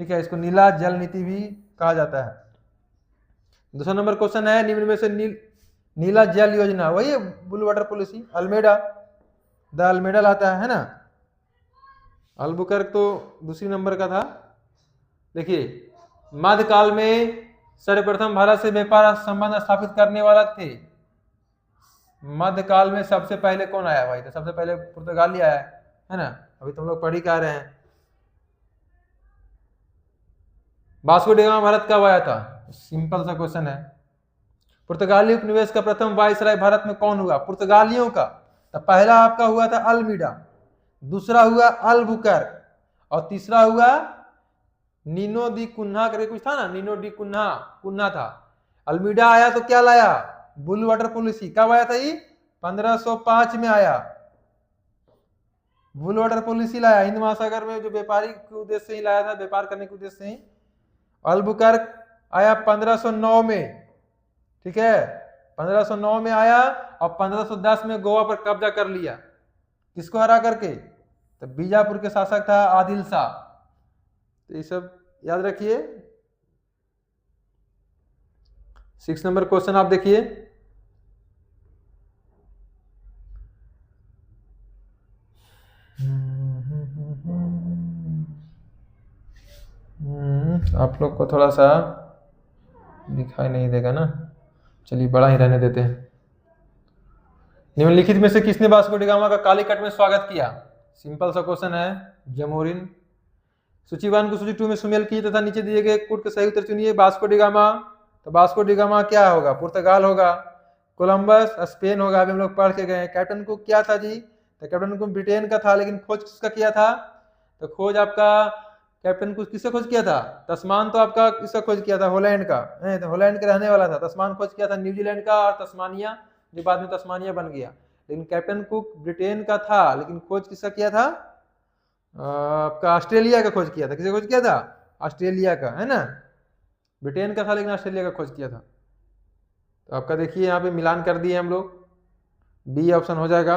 ठीक है। इसको नीला जल नीति भी कहा जाता है। दूसरा नंबर क्वेश्चन है, निम्न में से नीला जल योजना, वही है blue water policy, Almeida, the Almeida लाता है ना। अल्बुकर्क तो दूसरी नंबर का था। देखिए, मध्यकाल में सर्वप्रथम भारत से व्यापार संबंध स्थापित करने वाला थे। मध्यकाल में सबसे पहले कौन आया भाई? तो सबसे पहले पुर्तगाली आया है ना, अभी तुम लोग पढ़ ही आ रहे हैं। वास्को डी गामा भारत कब आया था? सिंपल सा क्वेश्चन है। पुर्तगाली उपनिवेश का प्रथम वायसराय भारत में कौन हुआ? पुर्तगालियों का। तो पहला आपका हुआ था अल्मीडा, दूसरा हुआ अल्बुकर्क, और तीसरा हुआ नीनो दी कुन्हा करके कुछ था ना, नीनो डी कुन्हा था। अल्मीडा आया तो क्या लाया? Blue water policy. कब आया था ये? 1505 में आया, ब्लू वाटर पॉलिसी लाया। हिंद महासागर में जो व्यापारिक उद्देश्य से ही लाया था, व्यापार करने के उद्देश्य से ही। अल्बुकर्क आया 1509 में, ठीक है, 1509 में आया, और 1510 में गोवा पर कब्जा कर लिया। किसको हरा करके? तो बीजापुर के शासक था आदिल शाह। तो ये सब याद रखिए। 6 नंबर क्वेश्चन आप देखिए। आप लोग को थोड़ा सा दिखाई नहीं देगा ना, चलिए बड़ा ही रहने देते हैं। निम्नलिखित में से किसने वास्को डी गामा का कालीकट में स्वागत किया? सिंपल सा क्वेश्चन है, जमोरिन। सूचीवान को सूची 2 में शामिल कीजिए तथा नीचे दिए गए कोड का सही उत्तर चुनिए। वास्को डी गामा, तो वास्को डी गामा क्या होगा? पुर्तगाल होगा। कोलंबस स्पेन होगा, अभी हम लोग पढ़ के गए। कैप्टन कुक क्या था जी? तो कैप्टन कुक ब्रिटेन का था, लेकिन खोज किसका किया था? तो खोज आपका कैप्टन कुक किससे खोज किया था? तस्मान तो आपका किसका खोज किया था? हॉलैंड का, नहीं तो हॉलैंड का रहने वाला था। तस्मान खोज किया था न्यूजीलैंड का, और तस्मानिया जो बाद में तस्मानिया बन गया। लेकिन कैप्टन कुक ब्रिटेन का था, लेकिन खोज किसका किया था? आपका ऑस्ट्रेलिया का खोज किया था। किसका खोज किया था? ऑस्ट्रेलिया का, है ना। ब्रिटेन का था लेकिन ऑस्ट्रेलिया का खोज किया था। तो आपका देखिए यहाँ पे मिलान कर दिए हम लोग। बी ऑप्शन हो जाएगा।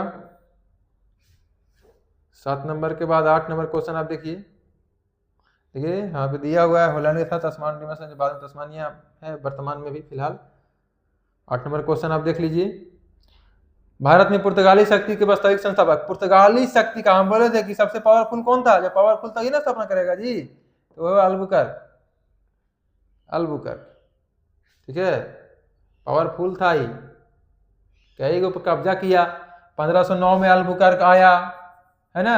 7 नंबर के बाद 8 नंबर क्वेश्चन आप देखिए, यहाँ पे दिया हुआ है होलैंड के साथ तस्मानिया में, बाद में तस्मानिया है वर्तमान में भी फिलहाल। 8 नंबर क्वेश्चन आप देख लीजिए, भारत में पुर्तगाली शक्ति के वास्तविक संस्थापक। पुर्तगाली शक्ति का हम बोले थे कि सबसे पावरफुल कौन था, जो पावरफुल था ही ना स्थापना करेगा जी, तो वो अल्बुकर्क। ठीक है, पावरफुल था ही, कई को कब्जा किया। 1509 में अल्बुकर्क आया है ना,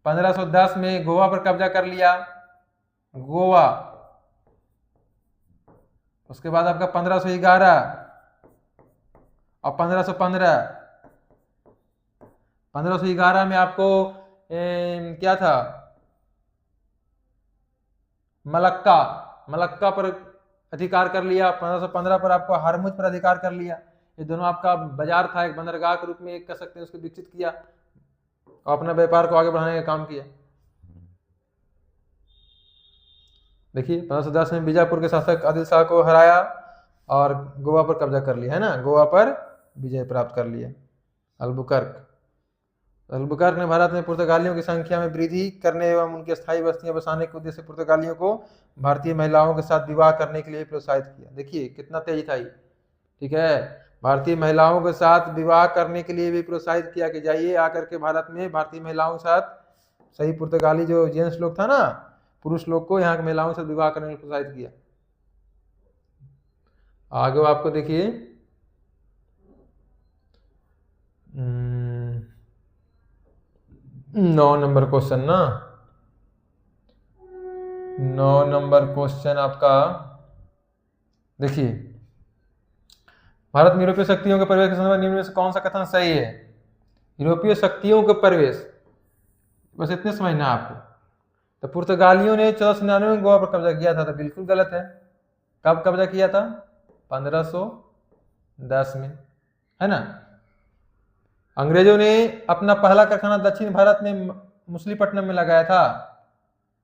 1510 में गोवा पर कब्जा कर लिया, गोवा। उसके बाद आपका 1511 और 1511 में आपको क्या था, मलक्का पर अधिकार कर लिया। 1515 पर आपको हरमुज पर अधिकार कर लिया। ये दोनों आपका बाजार था, एक बंदरगाह के रूप में एक कह सकते हैं, उसको विकसित किया और अपना व्यापार को आगे बढ़ाने का काम किया। देखिए 1510 में बीजापुर के शासक आदिल शाह को हराया और गोवा पर कब्जा कर लिया है ना, गोवा पर विजय प्राप्त कर लिया अल्बुकर्क ने भारत में पुर्तगालियों की संख्या में वृद्धि करने एवं उनकी स्थायी बस्तियां बसाने के उद्देश्य से पुर्तगालियों को भारतीय महिलाओं के साथ विवाह करने के लिए प्रोत्साहित किया। देखिए कितना तेज था ये, ठीक है, भारतीय महिलाओं के साथ विवाह करने के लिए भी प्रोत्साहित किया कि जाइए आकर के भारत में भारतीय महिलाओं के साथ, सही पुर्तगाली जो जेंट्स लोग था ना, पुरुष लोग को यहाँ के महिलाओं से विवाह करने के लिए प्रोत्साहित किया। आगे आपको देखिए 9 नंबर क्वेश्चन ना, 9 नंबर क्वेश्चन आपका देखिए, भारत में यूरोपीय शक्तियों के प्रवेश के संदर्भ में निम्न में से कौन सा कथन सही है। यूरोपीय शक्तियों के प्रवेश, बस इतने समझना आपको। तो पुर्तगालियों ने 1499 में गोवा पर कब्जा किया था, तो बिल्कुल गलत है। कब कब्जा किया था, 1510 में, है ना। अंग्रेजों ने अपना पहला कारखाना दक्षिण भारत में मछलीपट्टनम में लगाया था,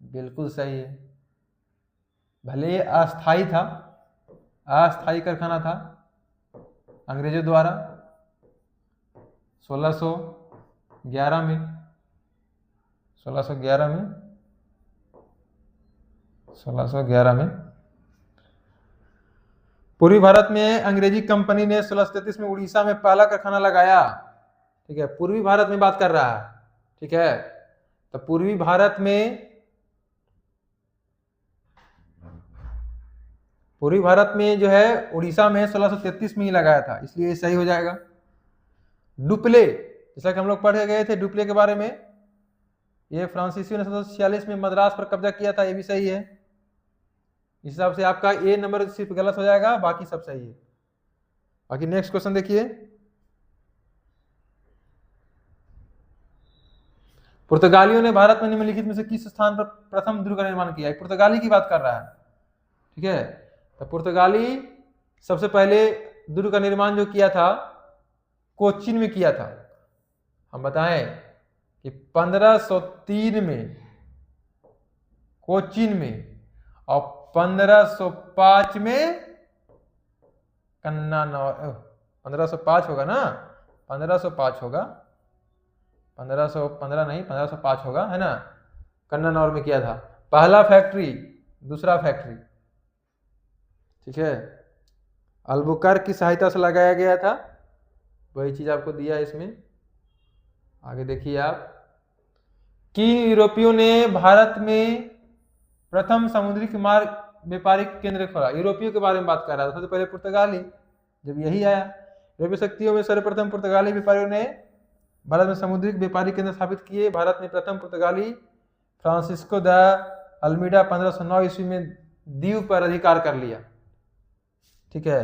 बिल्कुल सही है। भले अस्थाई था, अस्थाई कारखाना था अंग्रेजों द्वारा। 1611 में 1611 में पूर्वी भारत में अंग्रेजी कंपनी ने 1633 में उड़ीसा में पहला कारखाना लगाया। ठीक है, पूर्वी भारत में बात कर रहा है, ठीक है। तो पूर्वी भारत में जो है उड़ीसा में 1633 में ही लगाया था, इसलिए सही हो जाएगा। डुप्ले, जैसा कि हम लोग पढ़ गए थे डुप्ले के बारे में, ये फ्रांसीसियों ने 1746 में मद्रास पर कब्जा किया था, ये भी सही है। इस हिसाब से आपका ए नंबर सिर्फ गलत हो जाएगा, बाकी सब सही है। बाकी नेक्स्ट क्वेश्चन देखिए, पुर्तगालियों ने भारत में निम्नलिखित में से किस स्थान पर प्रथम दुर्ग का निर्माण किया। पुर्तगाली की बात कर रहा है, ठीक है। तो पुर्तगाली सबसे पहले दुर्ग का निर्माण जो किया था कोचीन में किया था। हम बताएं कि 1503 में कोचीन में और 1505 में कन्नानौर, 1505 होगा ना, 1505 होगा, 1515 नहीं 1505 होगा, है ना, कन्नानौर में किया था पहला फैक्ट्री, दूसरा फैक्ट्री, ठीक है। अल्बुकर्क की सहायता से लगाया गया था, वही चीज आपको दिया है इसमें। आगे देखिए आप, किन यूरोपियों ने भारत में प्रथम समुद्री मार्ग व्यापारिक केंद्र खोला। यूरोपियों के बारे में बात कर रहा था, सबसे पहले पुर्तगाली, जब यही आया। यूरोपीय शक्तियों में सर्वप्रथम पुर्तगाली व्यापारियों ने भारत में समुद्री व्यापारिक केंद्र स्थापित किए। भारत में प्रथम पुर्तगाली फ्रांसिस्को द अल्मीडा 1509 ईस्वी में दीव पर अधिकार कर लिया, ठीक है।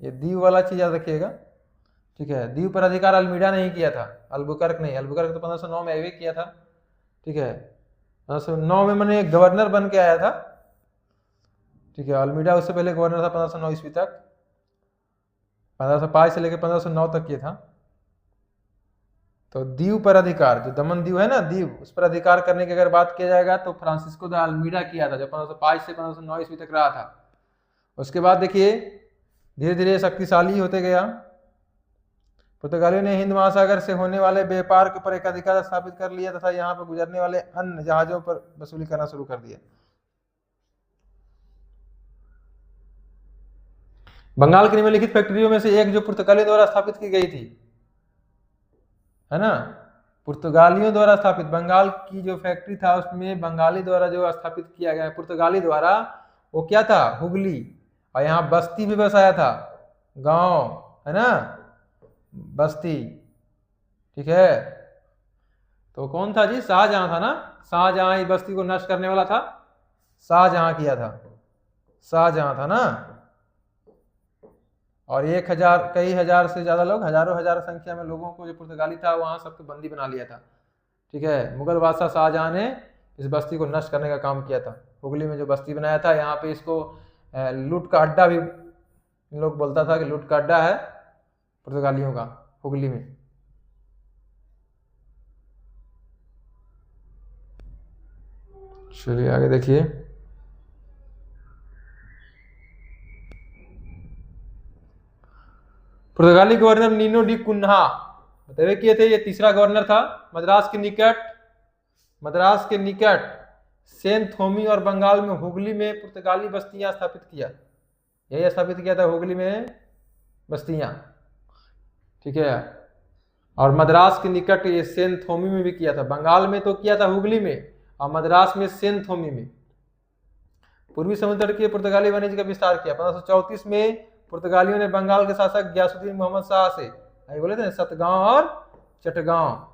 ये दीव वाला चीज याद रखिएगा, ठीक है। दीव पर अधिकार अल्मीडा नहीं किया था, अल्बुकर्क नहीं। अल्बुकर्क तो 1509 में आगे किया था, ठीक है। 1509 में मैंने गवर्नर बन के आया था, ठीक है। अल्मीडा उससे पहले गवर्नर था 1509 ईस्वी तक, 1505 से लेकर 1509 तक किया था। तो दीव पर अधिकार, जो दमन दीव है ना, दीव, उस पर अधिकार करने की अगर बात किया जाएगा तो फ्रांसिस्को द अल्मीडा किया था, जो 1505 से 1509 ईस्वी तक रहा था। उसके बाद देखिए धीरे धीरे शक्तिशाली होते गया, पुर्तगालियों ने हिंद महासागर से होने वाले व्यापार के ऊपर एक अधिकार स्थापित कर लिया तथा यहाँ पर गुजरने वाले अन्य जहाजों पर वसूली करना शुरू कर दिया। बंगाल की निम्नलिखित फैक्ट्रियों में से एक जो पुर्तगालियों द्वारा स्थापित की गई थी, है ना, पुर्तगालियों द्वारा स्थापित बंगाल की जो फैक्ट्री था उसमें बंगाली द्वारा जो स्थापित किया गया पुर्तगाली द्वारा, वो क्या था, हुगली। और यहाँ बस्ती भी बसाया था, गांव, है ना, बस्ती, ठीक है। तो कौन था जी, शाहजहां था ना, शाहजहां इस बस्ती को नष्ट करने वाला था, शाहजहां किया था, शाहजहां था ना। और 1000 कई हजार से ज्यादा लोग, हजारों हजार संख्या में लोगों को जो पुर्तगाली था वहां सबको बंदी बना लिया था, ठीक है। मुगल बादशाह शाहजहां ने इस बस्ती को नष्ट करने का काम किया था, हुगली में जो बस्ती बनाया था। यहाँ पे इसको लूट का अड्डा भी लोग बोलता था कि लूट का अड्डा है पुर्तगालियों का, हुगली में। चलिए आगे देखिए। पुर्तगाली गवर्नर नीनो डी कुन्हा बताइए किए थे, ये तीसरा गवर्नर था। मद्रास के निकट सेंट थोमी और बंगाल में हुगली में पुर्तगाली बस्तियां स्थापित किया, यही स्थापित किया था हुगली में बस्तियां, ठीक है। और मद्रास के निकट ये सेंट थोमी में भी किया था, बंगाल में तो किया था हुगली में, और मद्रास में सेंट थोमी में। पूर्वी समुद्र तट के पुर्तगाली वाणिज्य का विस्तार किया। 1534 में पुर्तगालियों ने बंगाल के शासक गयासुद्दीन मोहम्मद शाह से, अभी बोले थे सतगांव और चटगांव,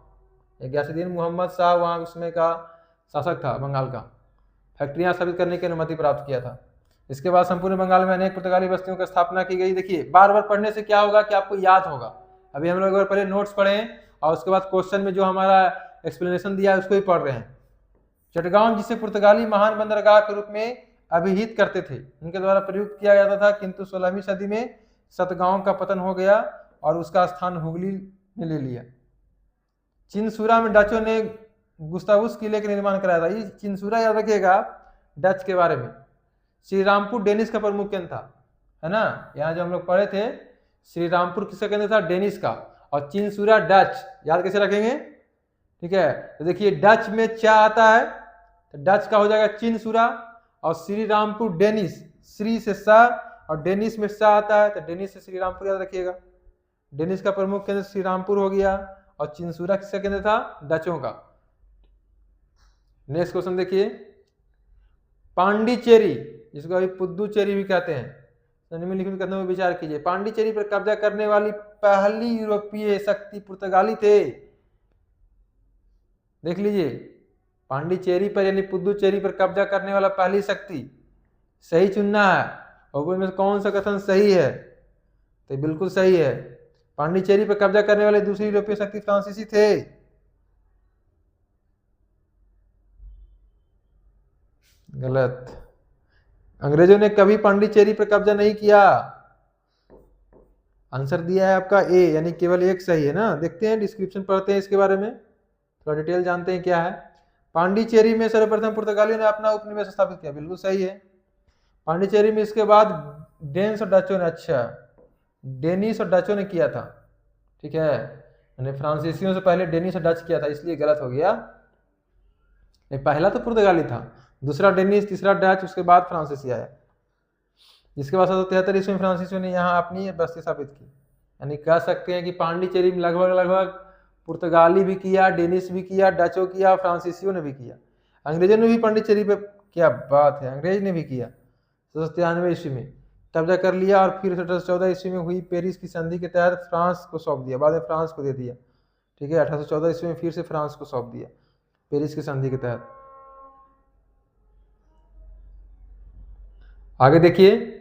गयासुद्दीन मोहम्मद शाह वहां उस समय का शासक था बंगाल का, फैक्ट्रियां स्थापित करने की अनुमति प्राप्त किया था। इसके बाद संपूर्ण बंगाल में अनेक पुर्तगाली बस्तियों की स्थापना की गई। देखिए बार बार पढ़ने से क्या होगा कि आपको याद होगा। अभी हम लोग अगर पहले नोट्स पढ़े और उसके बाद क्वेश्चन में जो हमारा एक्सप्लेनेशन दिया है उसको ही पढ़ रहे हैं। चटगांव जिसे पुर्तगाली महान बंदरगाह के रूप में अभिहित करते थे, उनके द्वारा प्रयुक्त किया जाता था, किंतु 16वीं सदी में सतगांव का पतन हो गया और उसका स्थान हुगली ने ले लिया। चिनसुरा में डचों ने गुस्तावुस किले का निर्माण कराया था। ये चिनसुरा याद रखिएगा डच के बारे में। श्रीरामपुर डेनिस का प्रमुख केंद्र था, है ना, यहाँ जो हम लोग पढ़े थे श्रीरामपुर किसका केंद्र था, डेनिस का, और चिनसुरा डच, याद कैसे रखेंगे, ठीक है। तो देखिए डच में चा आता है तो डच का हो जाएगा चिनसुरा, और श्रीरामपुर डेनिस, श्री से सा और डेनिस में सा आता है तो डेनिस से श्रीरामपुर याद रखिएगा। डेनिस का प्रमुख केंद्र श्रीरामपुर हो गया और चिनसुरा किसका केंद्र था, डचों का। नेक्स्ट क्वेश्चन देखिए। पांडिचेरी, जिसको अभी पुद्दुचेरी भी कहते हैं, निम्नलिखित कथनों में विचार कीजिए। पांडिचेरी पर कब्जा करने वाली पहली यूरोपीय शक्ति पुर्तगाली थे। देख लीजिए, पांडिचेरी पर यानी पुद्दुचेरी पर कब्जा करने वाला पहली शक्ति, सही चुनना है। और उनमें कौन सा कथन सही है, तो बिल्कुल सही है। पांडिचेरी पर कब्जा करने वाले दूसरी यूरोपीय शक्ति फ्रांसीसी थे। गलत, अंग्रेजों ने कभी पांडिचेरी पर कब्जा नहीं किया। आंसर दिया है आपका ए, यानी केवल एक सही है ना। देखते हैं डिस्क्रिप्शन पढ़ते हैं इसके बारे में, थोड़ा डिटेल जानते हैं क्या है। पांडिचेरी में सर्वप्रथम पुर्तगालियों ने अपना उपनिवेश स्थापित किया, बिल्कुल सही है। पांडिचेरी में इसके बाद डेनिस और डचों ने, अच्छा डेनिस और डचों ने किया था, ठीक है, यानी फ्रांसीसियों से पहले डेनिस और डच किया था, इसलिए गलत हो गया। पहला तो पुर्तगाली था, दूसरा डेनिस, तीसरा डच, उसके बाद फ्रांसीसी आया। जिसके बाद 1773 ईस्वी में फ्रांसीसियों ने यहाँ अपनी बस्ती स्थापित की। यानी कह सकते हैं कि पांडिचेरी में लगभग पुर्तगाली भी किया, डेनिस भी किया, डचों किया, फ्रांसीसियों ने भी किया। अंग्रेजों ने भी पांडिचेरी पे, क्या बात है, अंग्रेज ने भी किया 1793 ईस्वी में कब्जा कर लिया, और फिर 1814 ईस्वी में हुई पेरिस की संधि के तहत फ्रांस को सौंप दिया, बाद में फ्रांस को दे दिया, ठीक है। 1814 ईस्वी में फिर से फ्रांस को सौंप दिया पेरिस की संधि के तहत। आगे देखिए,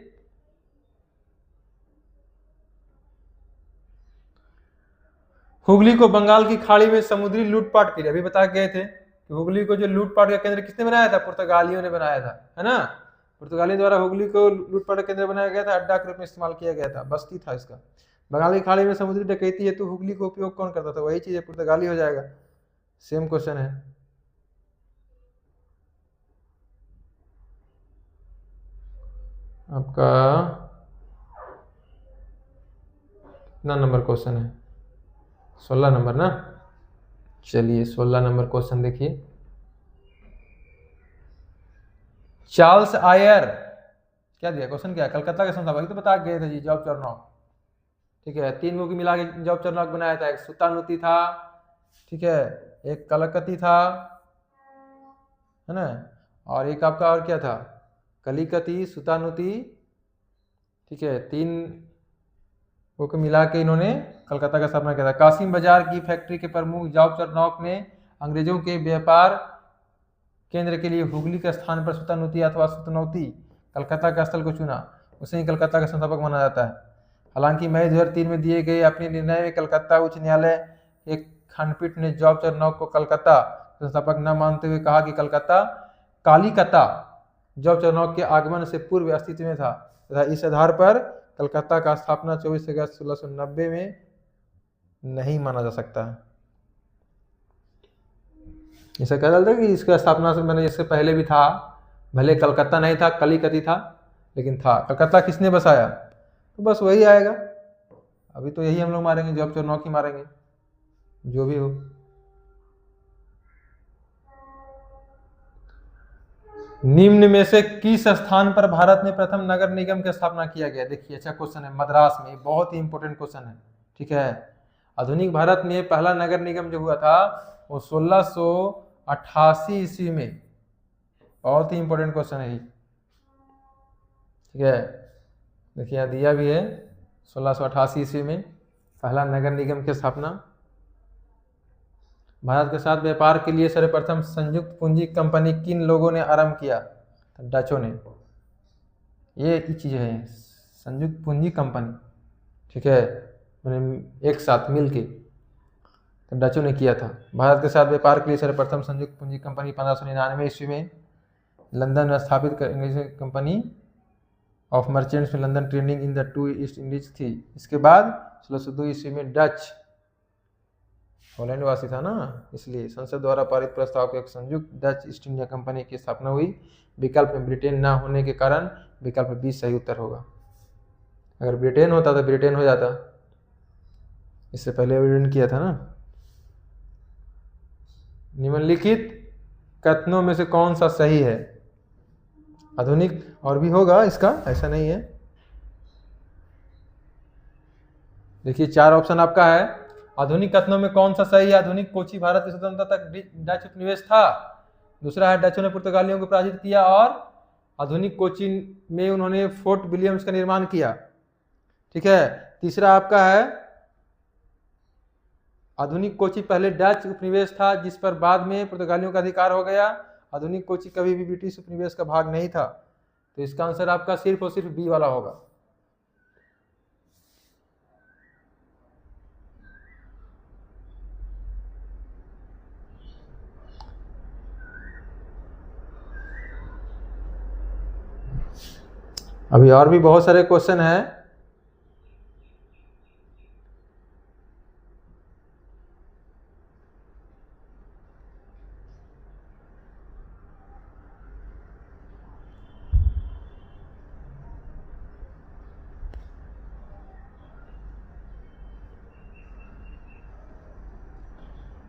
हुगली को बंगाल की खाड़ी में समुद्री लूटपाट के लिए, अभी बता गए थे कि हुगली को जो लूटपाट का केंद्र किसने बनाया था, पुर्तगालियों ने बनाया था, है ना। पुर्तगाली द्वारा हुगली को लूटपाट का केंद्र बनाया गया था, अड्डा के रूप में इस्तेमाल किया गया था, बस्ती था इसका। बंगाल की खाड़ी में समुद्री डकैती हेतु हुगली का उपयोग कौन करता था, वही चीज है, पुर्तगाली हो जाएगा। सेम क्वेश्चन है। आपका कितना नंबर क्वेश्चन है, 16 नंबर ना। चलिए 16 नंबर क्वेश्चन देखिए। चार्ल्स आयर, क्या दिया क्वेश्चन, क्या कलकत्ता का संस्थापक, तो बता गए थे जी, जॉब चरनॉक। ठीक है, 3 को मिला के जॉब चरनॉक बनाया था। एक सुतानुती था, ठीक है, एक कलकत्ती था, है ना, और एक आपका और क्या था, कलिकती, सुतानुती। ठीक है, 3 को मिला के इन्होंने कलकत्ता का स्थापना किया था। कासिम बाजार की फैक्ट्री के प्रमुख जॉब चरनॉक ने अंग्रेजों के व्यापार केंद्र के लिए हुगली के स्थान पर सुतानुती अथवा सुतनौती कलकत्ता का स्थल को चुना। उसे ही कलकत्ता का संस्थापक माना जाता है। हालांकि मई 2003 में दिए गए अपने निर्णय में कलकत्ता उच्च न्यायालय एक खंडपीठ ने जॉब चरनॉक को कलकत्ता संस्थापक न मानते हुए कहा कि कलकत्ता कालीकता जॉब चरनॉक के आगमन से पूर्व अस्तित्व में था तथा इस आधार पर कलकत्ता का स्थापना 24 अगस्त 1690 में नहीं माना जा सकता। ऐसा कह डालते कि इसका स्थापना से मैंने इससे पहले भी था, भले कलकत्ता नहीं था, कलिकती था, लेकिन था। कलकत्ता किसने बसाया, तो बस वही आएगा। अभी तो यही हम लोग मारेंगे, जॉब चरनॉक ही मारेंगे, जो भी हो। निम्न में से किस स्थान पर भारत में प्रथम नगर निगम की स्थापना किया गया। देखिए अच्छा क्वेश्चन है, मद्रास में, बहुत ही इंपॉर्टेंट क्वेश्चन है। ठीक है, आधुनिक भारत में पहला नगर निगम जो हुआ था वो 1688 ईस्वी में। बहुत ही इंपॉर्टेंट क्वेश्चन है। ठीक है, देखिए यहाँ दिया भी है, 1688 ईस्वी में पहला नगर निगम की स्थापना। भारत के साथ व्यापार के लिए सर्वप्रथम संयुक्त पूंजी कंपनी किन लोगों ने आरंभ किया, तो डचों ने। ये चीज है संयुक्त पूंजी कंपनी, ठीक है, मैंने एक साथ मिल के, तो डचों ने किया था। भारत के साथ व्यापार के लिए सर्वप्रथम संयुक्त पूंजी कंपनी 1599 ईस्वी में लंदन में स्थापित कंपनी ऑफ मर्चेंट्स में London trading in the two east Indies थी। इसके बाद 1602 ईस्वी में डच, हॉलैंड वासी था ना, इसलिए संसद द्वारा पारित प्रस्ताव को एक संयुक्त डच ईस्ट इंडिया कंपनी की स्थापना हुई। विकल्प में ब्रिटेन ना होने के कारण विकल्प 20 सही उत्तर होगा। अगर ब्रिटेन होता तो ब्रिटेन हो जाता, इससे पहले ब्रिटेन किया था ना। निम्नलिखित कथनों में से कौन सा सही है। आधुनिक और भी होगा इसका, ऐसा नहीं है। देखिए 4 ऑप्शन आपका है। आधुनिक कथनों में कौन सा सही है। आधुनिक कोची भारत की स्वतंत्रता तक डच उपनिवेश था। दूसरा है डचों ने पुर्तगालियों को पराजित किया और आधुनिक कोची में उन्होंने फोर्ट विलियम्स का निर्माण किया। ठीक है, तीसरा आपका है आधुनिक कोची पहले डच उपनिवेश था जिस पर बाद में पुर्तगालियों का अधिकार हो गया। आधुनिक कोची कभी भी ब्रिटिश उपनिवेश का भाग नहीं था। तो इसका आंसर आपका सिर्फ और सिर्फ बी वाला होगा। अभी और भी बहुत सारे क्वेश्चन हैं।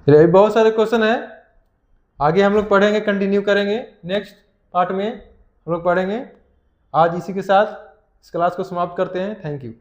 चलिए अभी बहुत सारे क्वेश्चन हैं, आगे हम लोग पढ़ेंगे, कंटिन्यू करेंगे। नेक्स्ट पार्ट में हम लोग पढ़ेंगे। आज इसी के साथ इस क्लास को समाप्त करते हैं। Thank you.